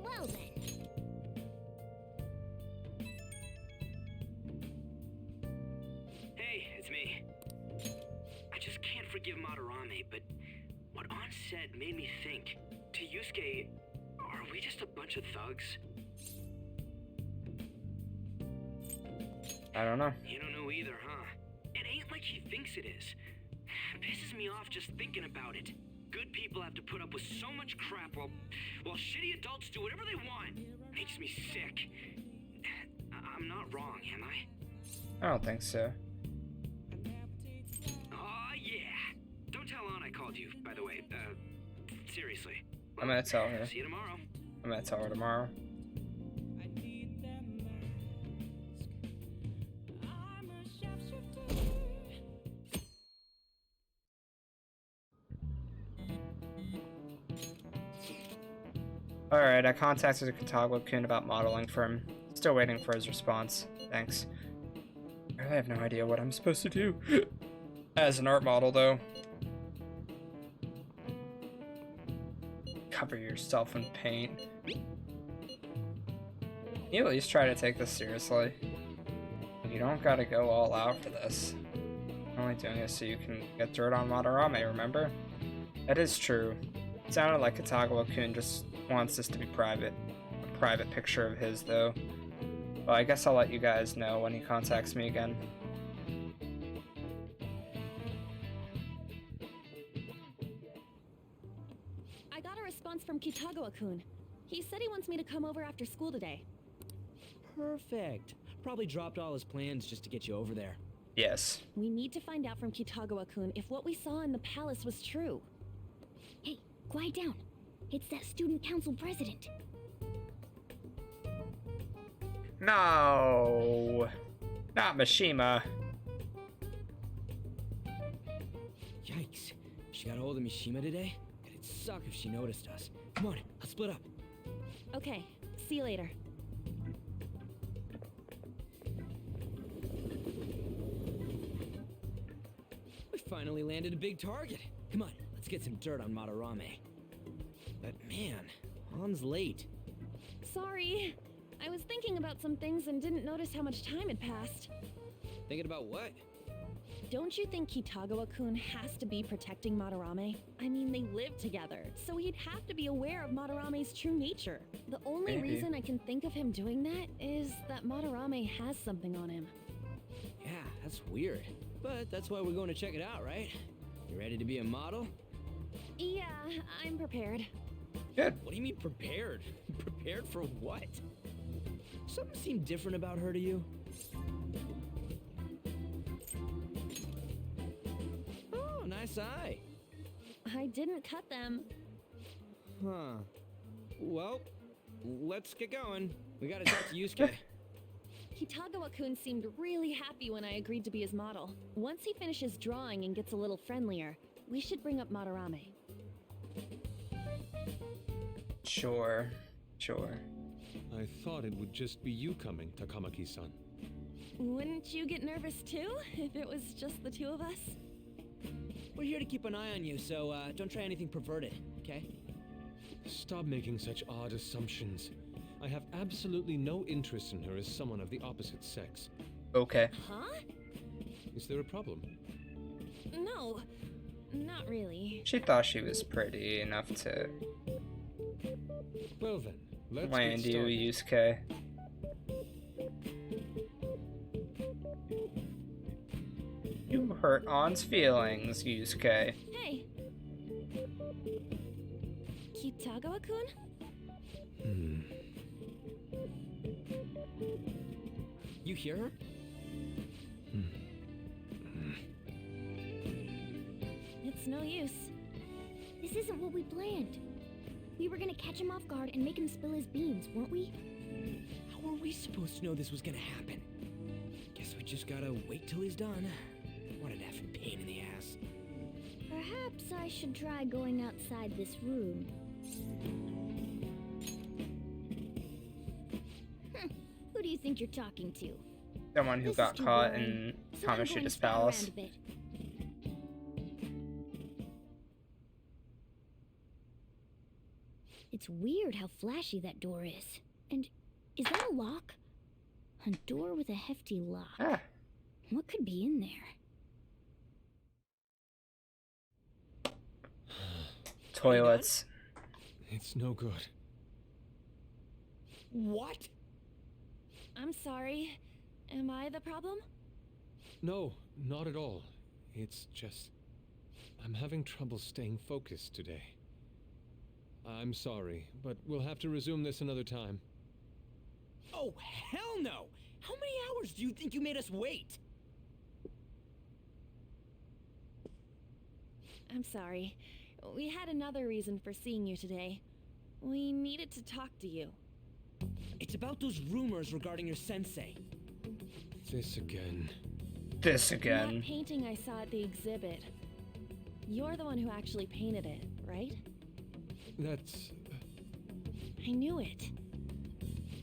Well then. Hey, it's me. I just can't forgive Madarame, but what An said made me think. To Yusuke, are we just a bunch of thugs? I don't know. You don't know either, huh? It ain't like he thinks it is. Pisses me off just thinking about it. Good people have to put up with so much crap while shitty adults do whatever they want. Makes me sick. I'm not wrong, am I? I don't think so. Aw, yeah. Don't tell An I called you, by the way. Seriously. I'm gonna tell her. See you tomorrow. I'm gonna tell her tomorrow. Alright, I contacted Kitagawa-kun about modeling for him. Still waiting for his response. Thanks. I really have no idea what I'm supposed to do as an art model, though. Cover yourself in paint. You at least try to take this seriously. You don't gotta go all out for this. I'm only doing this so you can get dirt on Madarame, remember? That is true. It sounded like Kitagawa-kun just wants this to be private. A private picture of his, though. Well, I guess I'll let you guys know when he contacts me again. I got a response from Kitagawa-kun. He said he wants me to come over after school today. Perfect. Probably dropped all his plans just to get you over there. Yes. We need to find out from Kitagawa-kun if what we saw in the palace was true. Hey, quiet down. It's that student council president. No, not Mishima. Yikes. She got a hold of Mishima today? It'd suck if she noticed us. Come on, let's split up. Okay, see you later. We Finally landed a big target. Come on, let's get some dirt on Madarame. But man, Han's late. Sorry. I was thinking about some things and didn't notice how much time had passed. Thinking about what? Don't you think Kitagawa-kun has to be protecting Madarame? I mean, they live together, so he'd have to be aware of Madarame's true nature. The only reason I can think of him doing that is that Madarame has something on him. Yeah, that's weird. But that's why we're going to check it out, right? You ready to be a model? Yeah, I'm prepared. Good. What do you mean prepared? Prepared for what? Something seemed different about her to you? Oh, nice eye. I didn't cut them. Huh. Well, let's get going. We gotta talk to Yusuke. Kitagawa-kun seemed really happy when I agreed to be his model. Once he finishes drawing and gets a little friendlier, we should bring up Madarame. Sure. I thought it would just be you coming, Takamaki-san. Wouldn't you get nervous too, if it was just the two of us? We're here to keep an eye on you, so don't try anything perverted, okay? Stop making such odd assumptions. I have absolutely no interest in her as someone of the opposite sex. Okay. Huh? Is there a problem? No, not really. She thought she was pretty enough to Well then, let's land get you, started. Yusuke. You hurt On's feelings, Yusuke. Hey! Kitagawa-kun? You hear her? It's no use. This isn't what we planned. We were gonna catch him off guard and make him spill his beans, weren't we? How were we supposed to know this was gonna happen? Guess we just gotta wait till he's done. What an effing pain in the ass. Perhaps I should try going outside this room. Who do you think you're talking to? Someone who This got is too caught boring. in So I'm going to Kamoshida's scout palace. around a bit. It's weird how flashy that door is. And is that a lock? A door with a hefty lock. Ah. What could be in there? Toilets. It's no good. What? I'm sorry. Am I the problem? No, not at all. It's just... I'm having trouble staying focused today. I'm sorry, but we'll have to resume this another time. Oh, hell no! How many hours do you think you made us wait? I'm sorry. We had another reason for seeing you today. We needed to talk to you. It's about those rumors regarding your sensei. This again. That painting I saw at the exhibit. You're the one who actually painted it, right? That's... I knew it.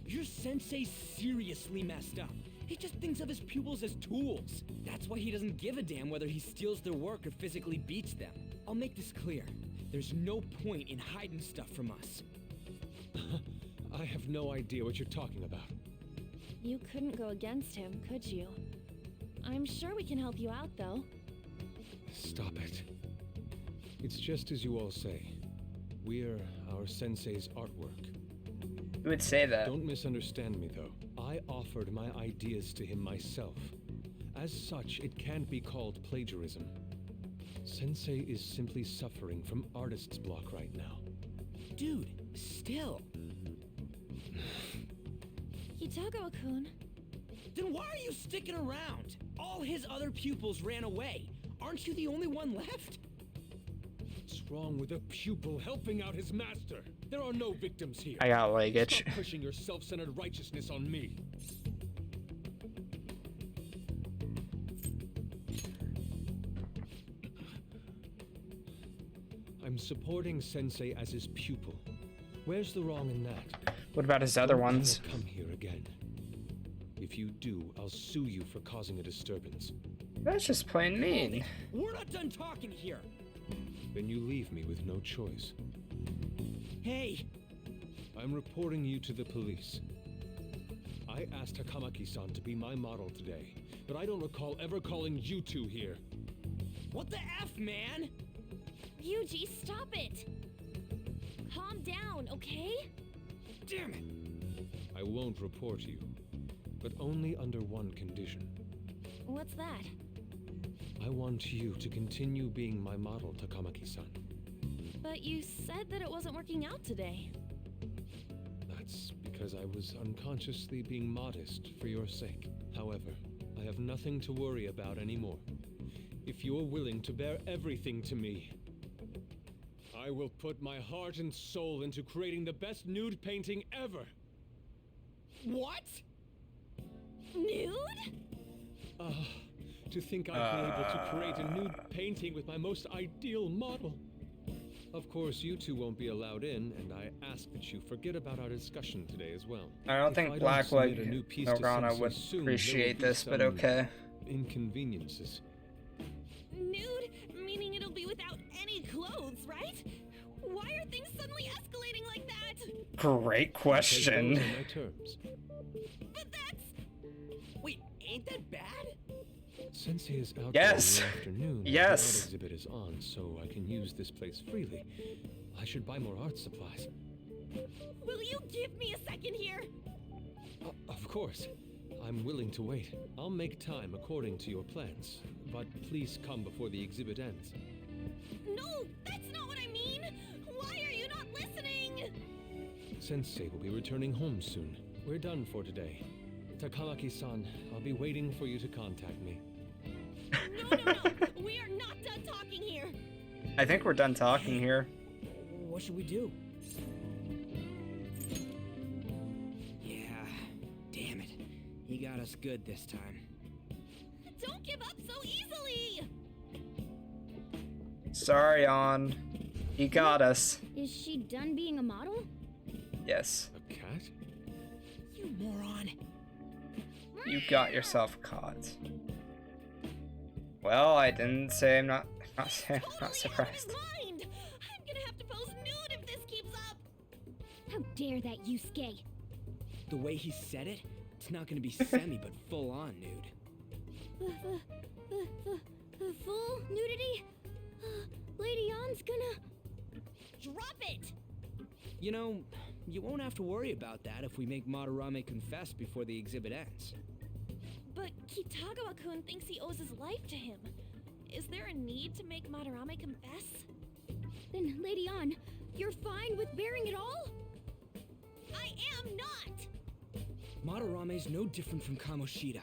Your sensei's seriously messed up. He just thinks of his pupils as tools. That's why he doesn't give a damn whether he steals their work or physically beats them. I'll make this clear. There's no point in hiding stuff from us. I have no idea what you're talking about. You couldn't go against him, could you? I'm sure we can help you out, though. Stop it. It's just as you all say. We're our sensei's artwork. Who would say that? Don't misunderstand me, though. I offered my ideas to him myself. As such, it can't be called plagiarism. Sensei is simply suffering from artist's block right now. Dude, still. Kitagawa-kun. Then why are you sticking around? All his other pupils ran away. Aren't you the only one left? What's wrong with a pupil helping out his master? There are no victims here. I got luggage. Stop pushing your self-centered righteousness on me. I'm supporting Sensei as his pupil. Where's the wrong in that? What about his other ones? Come here again. If you do, I'll sue you for causing a disturbance. That's just plain mean. We're not done talking here. Then you leave me with no choice. Hey! I'm reporting you to the police. I asked Takamaki-san to be my model today, but I don't recall ever calling you two here. What the F, man? Yuji, stop it! Calm down, okay? Damn it! I won't report you, but only under one condition. What's that? I want you to continue being my model, Takamaki-san. But you said that it wasn't working out today. That's because I was unconsciously being modest for your sake. However, I have nothing to worry about anymore. If you're willing to bear everything to me, I will put my heart and soul into creating the best nude painting ever! What? Nude? To think I'd be able to create a nude painting with my most ideal model. Of course, you two won't be allowed in, and I ask that you forget about our discussion today as well. I don't think Blackwood Norgana would appreciate this, but okay. Inconveniences. Nude? Meaning it'll be without any clothes, right? Why are things suddenly escalating like that? Great question. Those are my terms. But that's... Wait, ain't that bad? Sensei is out Yes. there in the afternoon. Yes. The art exhibit is on, so I can use this place freely. I should buy more art supplies. Will you give me a second here? Of course. I'm willing to wait. I'll make time according to your plans, but please come before the exhibit ends. No, that's not what I mean! Why are you not listening? Sensei will be returning home soon. We're done for today. Takamaki-san, I'll be waiting for you to contact me. No. We are not done talking here. I think we're done talking here. What should we do? Yeah, damn it. He got us good this time. Don't give up so easily! Sorry, On. He got us. Is she done being a model? Yes. A cat? You moron. You got yourself caught. Well, I didn't say I'm not surprised. Mind. I'm gonna have to pose nude if this keeps up. How dare that, Yusuke? The way he said it, it's not gonna be semi, but full-on nude. The full nudity? Lady Ann's gonna... Drop it! You know, you won't have to worry about that if we make Madarame confess before the exhibit ends. But Kitagawa-kun thinks he owes his life to him. Is there a need to make Madarame confess? Then, Lady Ann, you're fine with bearing it all? I am not! Madarame's no different from Kamoshida.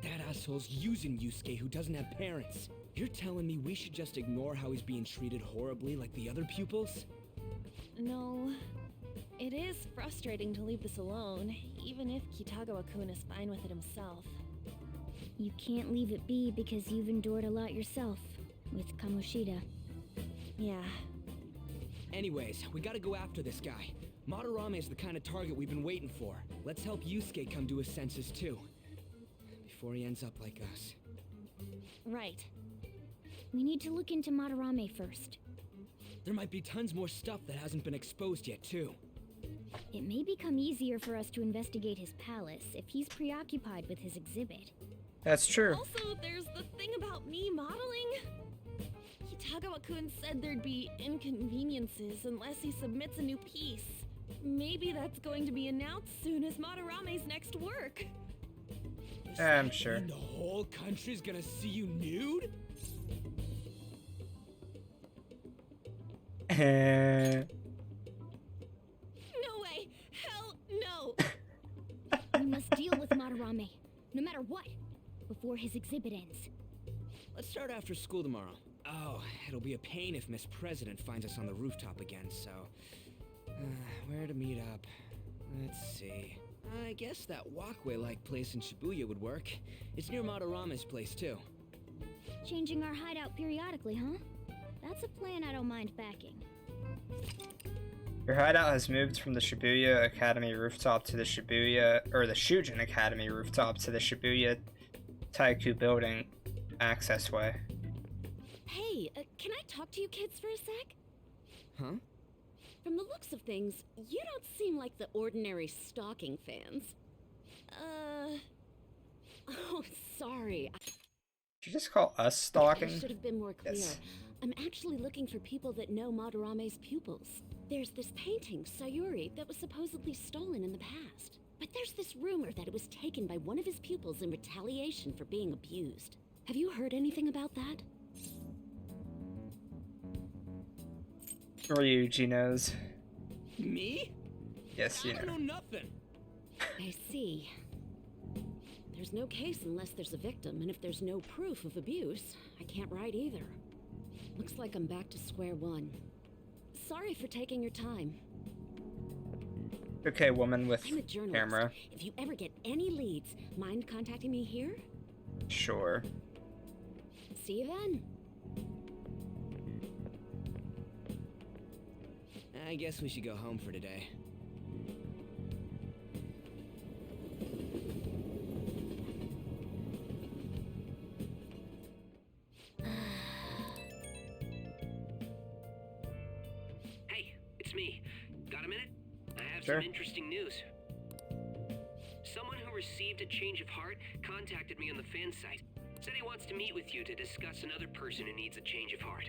That asshole's using Yusuke who doesn't have parents. You're telling me we should just ignore how he's being treated horribly like the other pupils? No. It is frustrating to leave this alone, even if Kitagawa-kun is fine with it himself. You can't leave it be because you've endured a lot yourself, with Kamoshida. Yeah. Anyways, we gotta go after this guy. Madarame is the kind of target we've been waiting for. Let's help Yusuke come to his senses too. Before he ends up like us. Right. We need to look into Madarame first. There might be tons more stuff that hasn't been exposed yet too. It may become easier for us to investigate his palace if he's preoccupied with his exhibit. That's true. Also, there's the thing about me modeling. Kitagawa-kun said there'd be inconveniences unless he submits a new piece. Maybe that's going to be announced soon as Madarame's next work. I'm sure. The whole country's gonna see you nude? No way! Hell no! We must deal with Madarame, no matter what, before his exhibit ends. Let's start after school tomorrow. Oh, it'll be a pain if Miss President finds us on the rooftop again, so... where to meet up? Let's see. I guess that walkway-like place in Shibuya would work. It's near Madarame's place, too. Changing our hideout periodically, huh? That's a plan I don't mind backing. Your hideout has moved from the Shibuya Academy rooftop to the Shujin Academy rooftop to the Shibuya Taiku building. access way. Hey, can I talk to you kids for a sec? Huh? From the looks of things, you don't seem like the ordinary stalking fans. Oh, sorry. Did you just call us I stalking? should have been more clear. Yes. I'm actually looking for people that know Madarame's pupils. There's this painting, Sayuri, that was supposedly stolen in the past. But there's this rumor that it was taken by one of his pupils in retaliation for being abused. Have you heard anything about that? Ryuji knows. Me? Yes, you I know. know nothing. I see. There's no case unless there's a victim, and if there's no proof of abuse, I can't write either. Looks like I'm back to square one. Sorry for taking your time. Okay, woman with I'm a journalist. camera. If you ever get any leads, mind contacting me here? Sure. See you then. I guess we should go home for today. Hey, it's me. Got a minute? I have Sure. some interesting news. Someone who received a change of heart contacted me on the fan site. Said he wants to meet with you to discuss another person who needs a change of heart.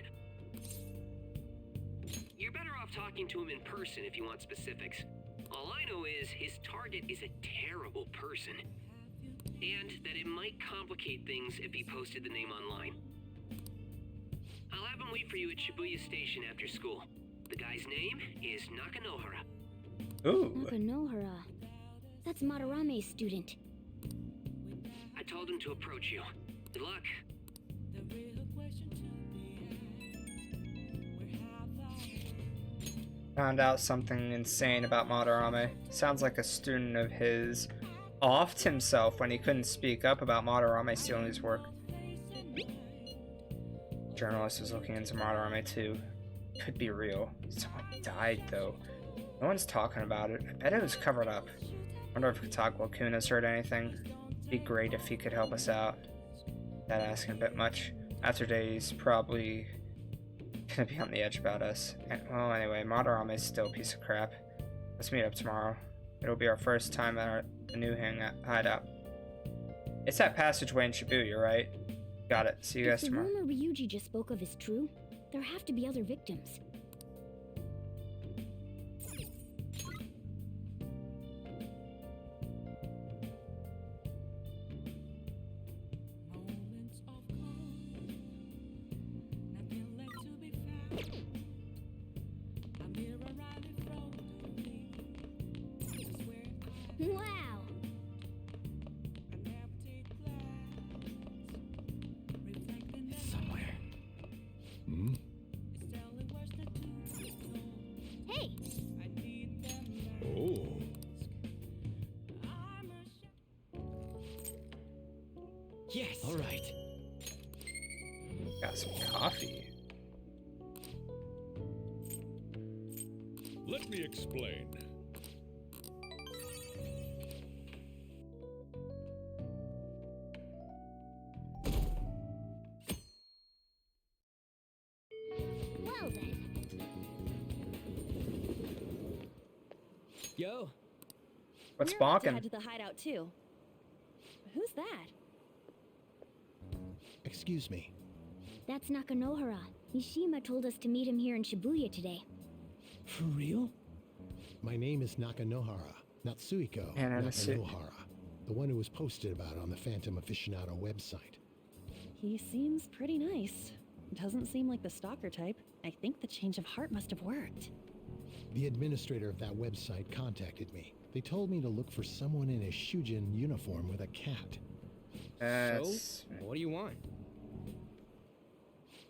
You're better off talking to him in person if you want specifics. All I know is his target is a terrible person. And that it might complicate things if he posted the name online. I'll have him wait for you at Shibuya Station after school. The guy's name is Nakanohara. Ooh. Nakanohara. That's Madarame's student. I told him to approach you. Good luck. Found out something insane about Madarame. Sounds like a student of his offed himself when he couldn't speak up about Madarame stealing his work. Journalist is looking into Madarame too. Could be real. Someone died though. No one's talking about it. I bet it was covered up. Wonder if Katawa-kun has heard anything. Be great if he could help us out. That asking a bit much. After days, probably gonna be on the edge about us. And, well, anyway, Madarame is still a piece of crap. Let's meet up tomorrow. It'll be our first time at the new hideout. It's that passageway in Shibuya, right? Got it. See you guys tomorrow. If the rumor Ryuji just spoke of is true, there have to be other victims. Wow! Somewhere. Hmm? Hey! Oh. Yes. All right. Got some coffee. Let me explain. Well then. Yo. What's We're about to bonking? head to the hideout too. Who's that? Excuse me. That's Nakanohara. Mishima told us to meet him here in Shibuya today. For real? My name is Nakanohara, not Suiko. And I'm a Nakanohara, the one who was posted about on the Phantom Aficionado website. He seems pretty nice. Doesn't seem like the stalker type. I think the change of heart must have worked. The administrator of that website contacted me. They told me to look for someone in a Shujin uniform with a cat. That's... So, what do you want?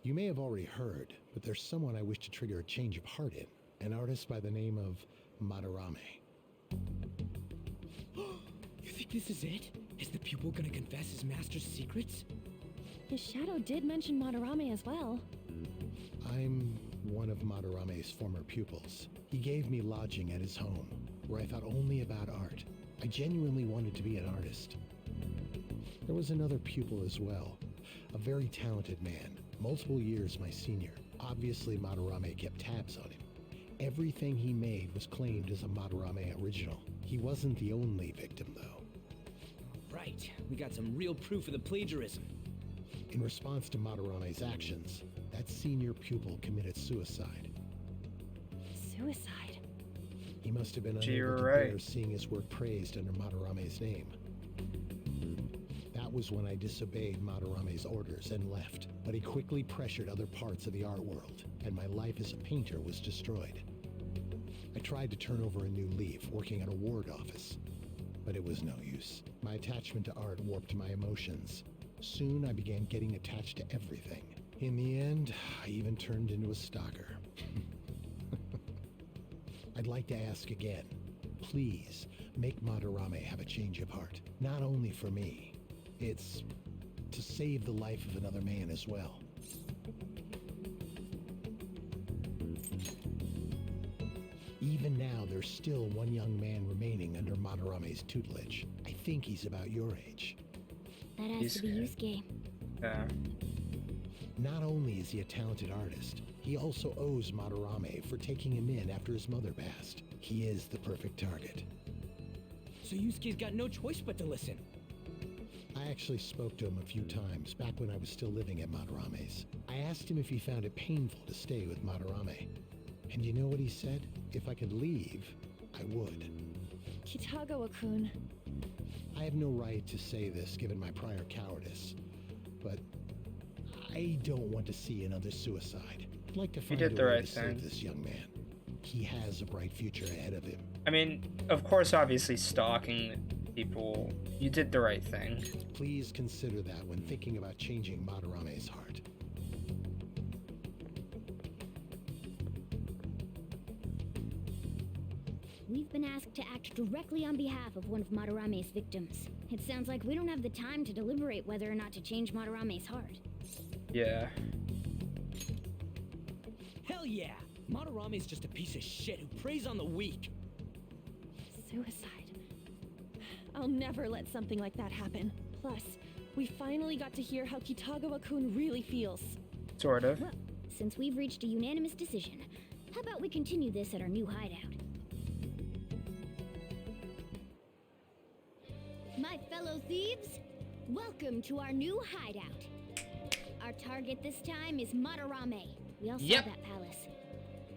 You may have already heard, but there's someone I wish to trigger a change of heart in. An artist by the name of Madarame. You think this is it? Is the pupil gonna confess his master's secrets? His shadow did mention Madarame as well. I'm one of Madarame's former pupils. He gave me lodging at his home, where I thought only about art. I genuinely wanted to be an artist. There was another pupil as well, A very talented man, multiple years my senior. Obviously, Madarame kept tabs on him. Everything he made was claimed as a Madarame original. He wasn't the only victim, though. Right, we got some real proof of the plagiarism. In response to Madarame's actions, that senior pupil committed suicide. Suicide? He must have been Gee, unable to you're right. bear seeing his work praised under Madarame's name. That was when I disobeyed Madarame's orders and left, but he quickly pressured other parts of the art world, and my life as a painter was destroyed. I tried to turn over a new leaf, working at a ward office, but it was no use. My attachment to art warped my emotions. Soon I began getting attached to everything. In the end, I even turned into a stalker. I'd like to ask again, please make Madarame have a change of heart. Not only for me, it's to save the life of another man as well. Even now, there's still one young man remaining under Madarame's tutelage. I think he's about your age. That has to be Yusuke. Yeah. Not only is he a talented artist, he also owes Madarame for taking him in after his mother passed. He is the perfect target. So Yusuke's got no choice but to listen. I actually spoke to him a few times back when I was still living at Madarame's. I asked him if he found it painful to stay with Madarame. And you know what he said? If I could leave, I would. Kitagawa-kun. I have no right to say this given my prior cowardice, but I don't want to see another suicide. I'd like to find a way to save this young man. He has a bright future ahead of him. I mean, of course, obviously stalking people, you did the right thing. Please consider that when thinking about changing Madarame's heart. We've been asked to act directly on behalf of one of Madarame's victims. It sounds like we don't have the time to deliberate whether or not to change Madarame's heart. Yeah. Hell yeah! Madarame's just a piece of shit who preys on the weak. Suicide. I'll never let something like that happen. Plus, we finally got to hear how Kitagawa-kun really feels. Sort of. Well, since we've reached a unanimous decision, how about we continue this at our new hideout? My fellow thieves, welcome to our new hideout. Our target this time is Madarame. We all saw that palace.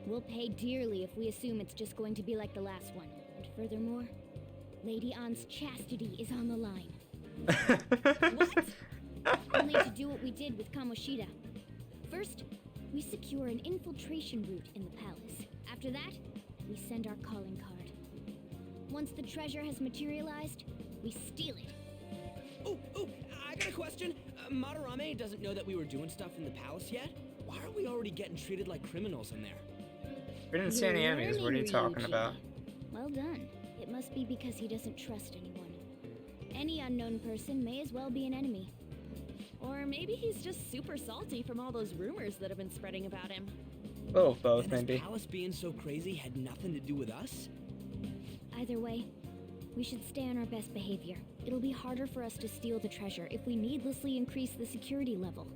We'll pay dearly if we assume it's just going to be like the last one. And furthermore, Lady Ann's chastity is on the line. What? Only to do what we did with Kamoshida. First, we secure an infiltration route in the palace. After that, we send our calling card. Once the treasure has materialized, we steal it. Oh, I got a question. Madarame doesn't know that we were doing stuff in the palace yet? Why are we already getting treated like criminals in there? We didn't see any enemies. What are you talking about? Well done. It must be because he doesn't trust anyone. Any unknown person may as well be an enemy. Or maybe he's just super salty from all those rumors that have been spreading about him. Oh, both And maybe. His palace being so crazy had nothing to do with us? Either way, we should stay on our best behavior. It'll be harder for us to steal the treasure if we needlessly increase the security level.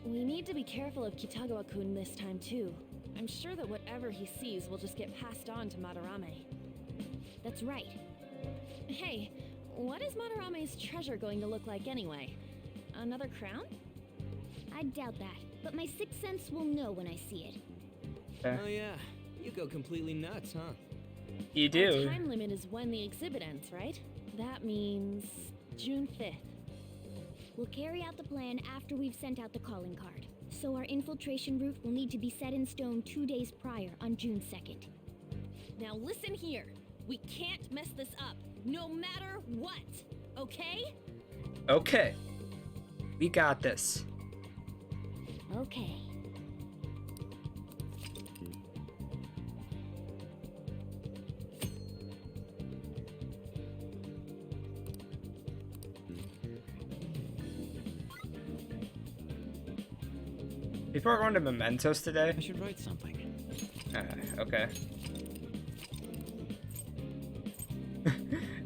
We need to be careful of Kitagawa-kun this time too. I'm sure that whatever he sees will just get passed on to Madarame. That's right. Hey, what is Madarame's treasure going to look like anyway? Another crown? I doubt that, but my sixth sense will know when I see it. Oh yeah, you go completely nuts, huh? You do. Our time limit is when the exhibit ends, right? That means June 5th. We'll carry out the plan after we've sent out the calling card. So our infiltration route will need to be set in stone 2 days prior on June 2nd. Now listen here. We can't mess this up, no matter what, okay? Okay. We got this. Okay. People are going to Mementos today? I should write something. Okay.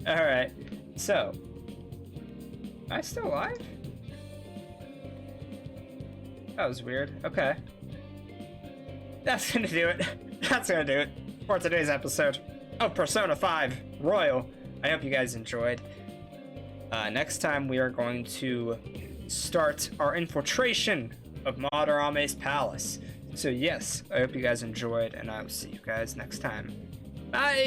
Alright. So. Am I still alive? That was weird. Okay. That's gonna do it. That's gonna do it for today's episode of Persona 5 Royal. I hope you guys enjoyed. Next time we are going to start our infiltration of Madarame's palace. So yes, I hope you guys enjoyed, and I will see you guys next time. Bye!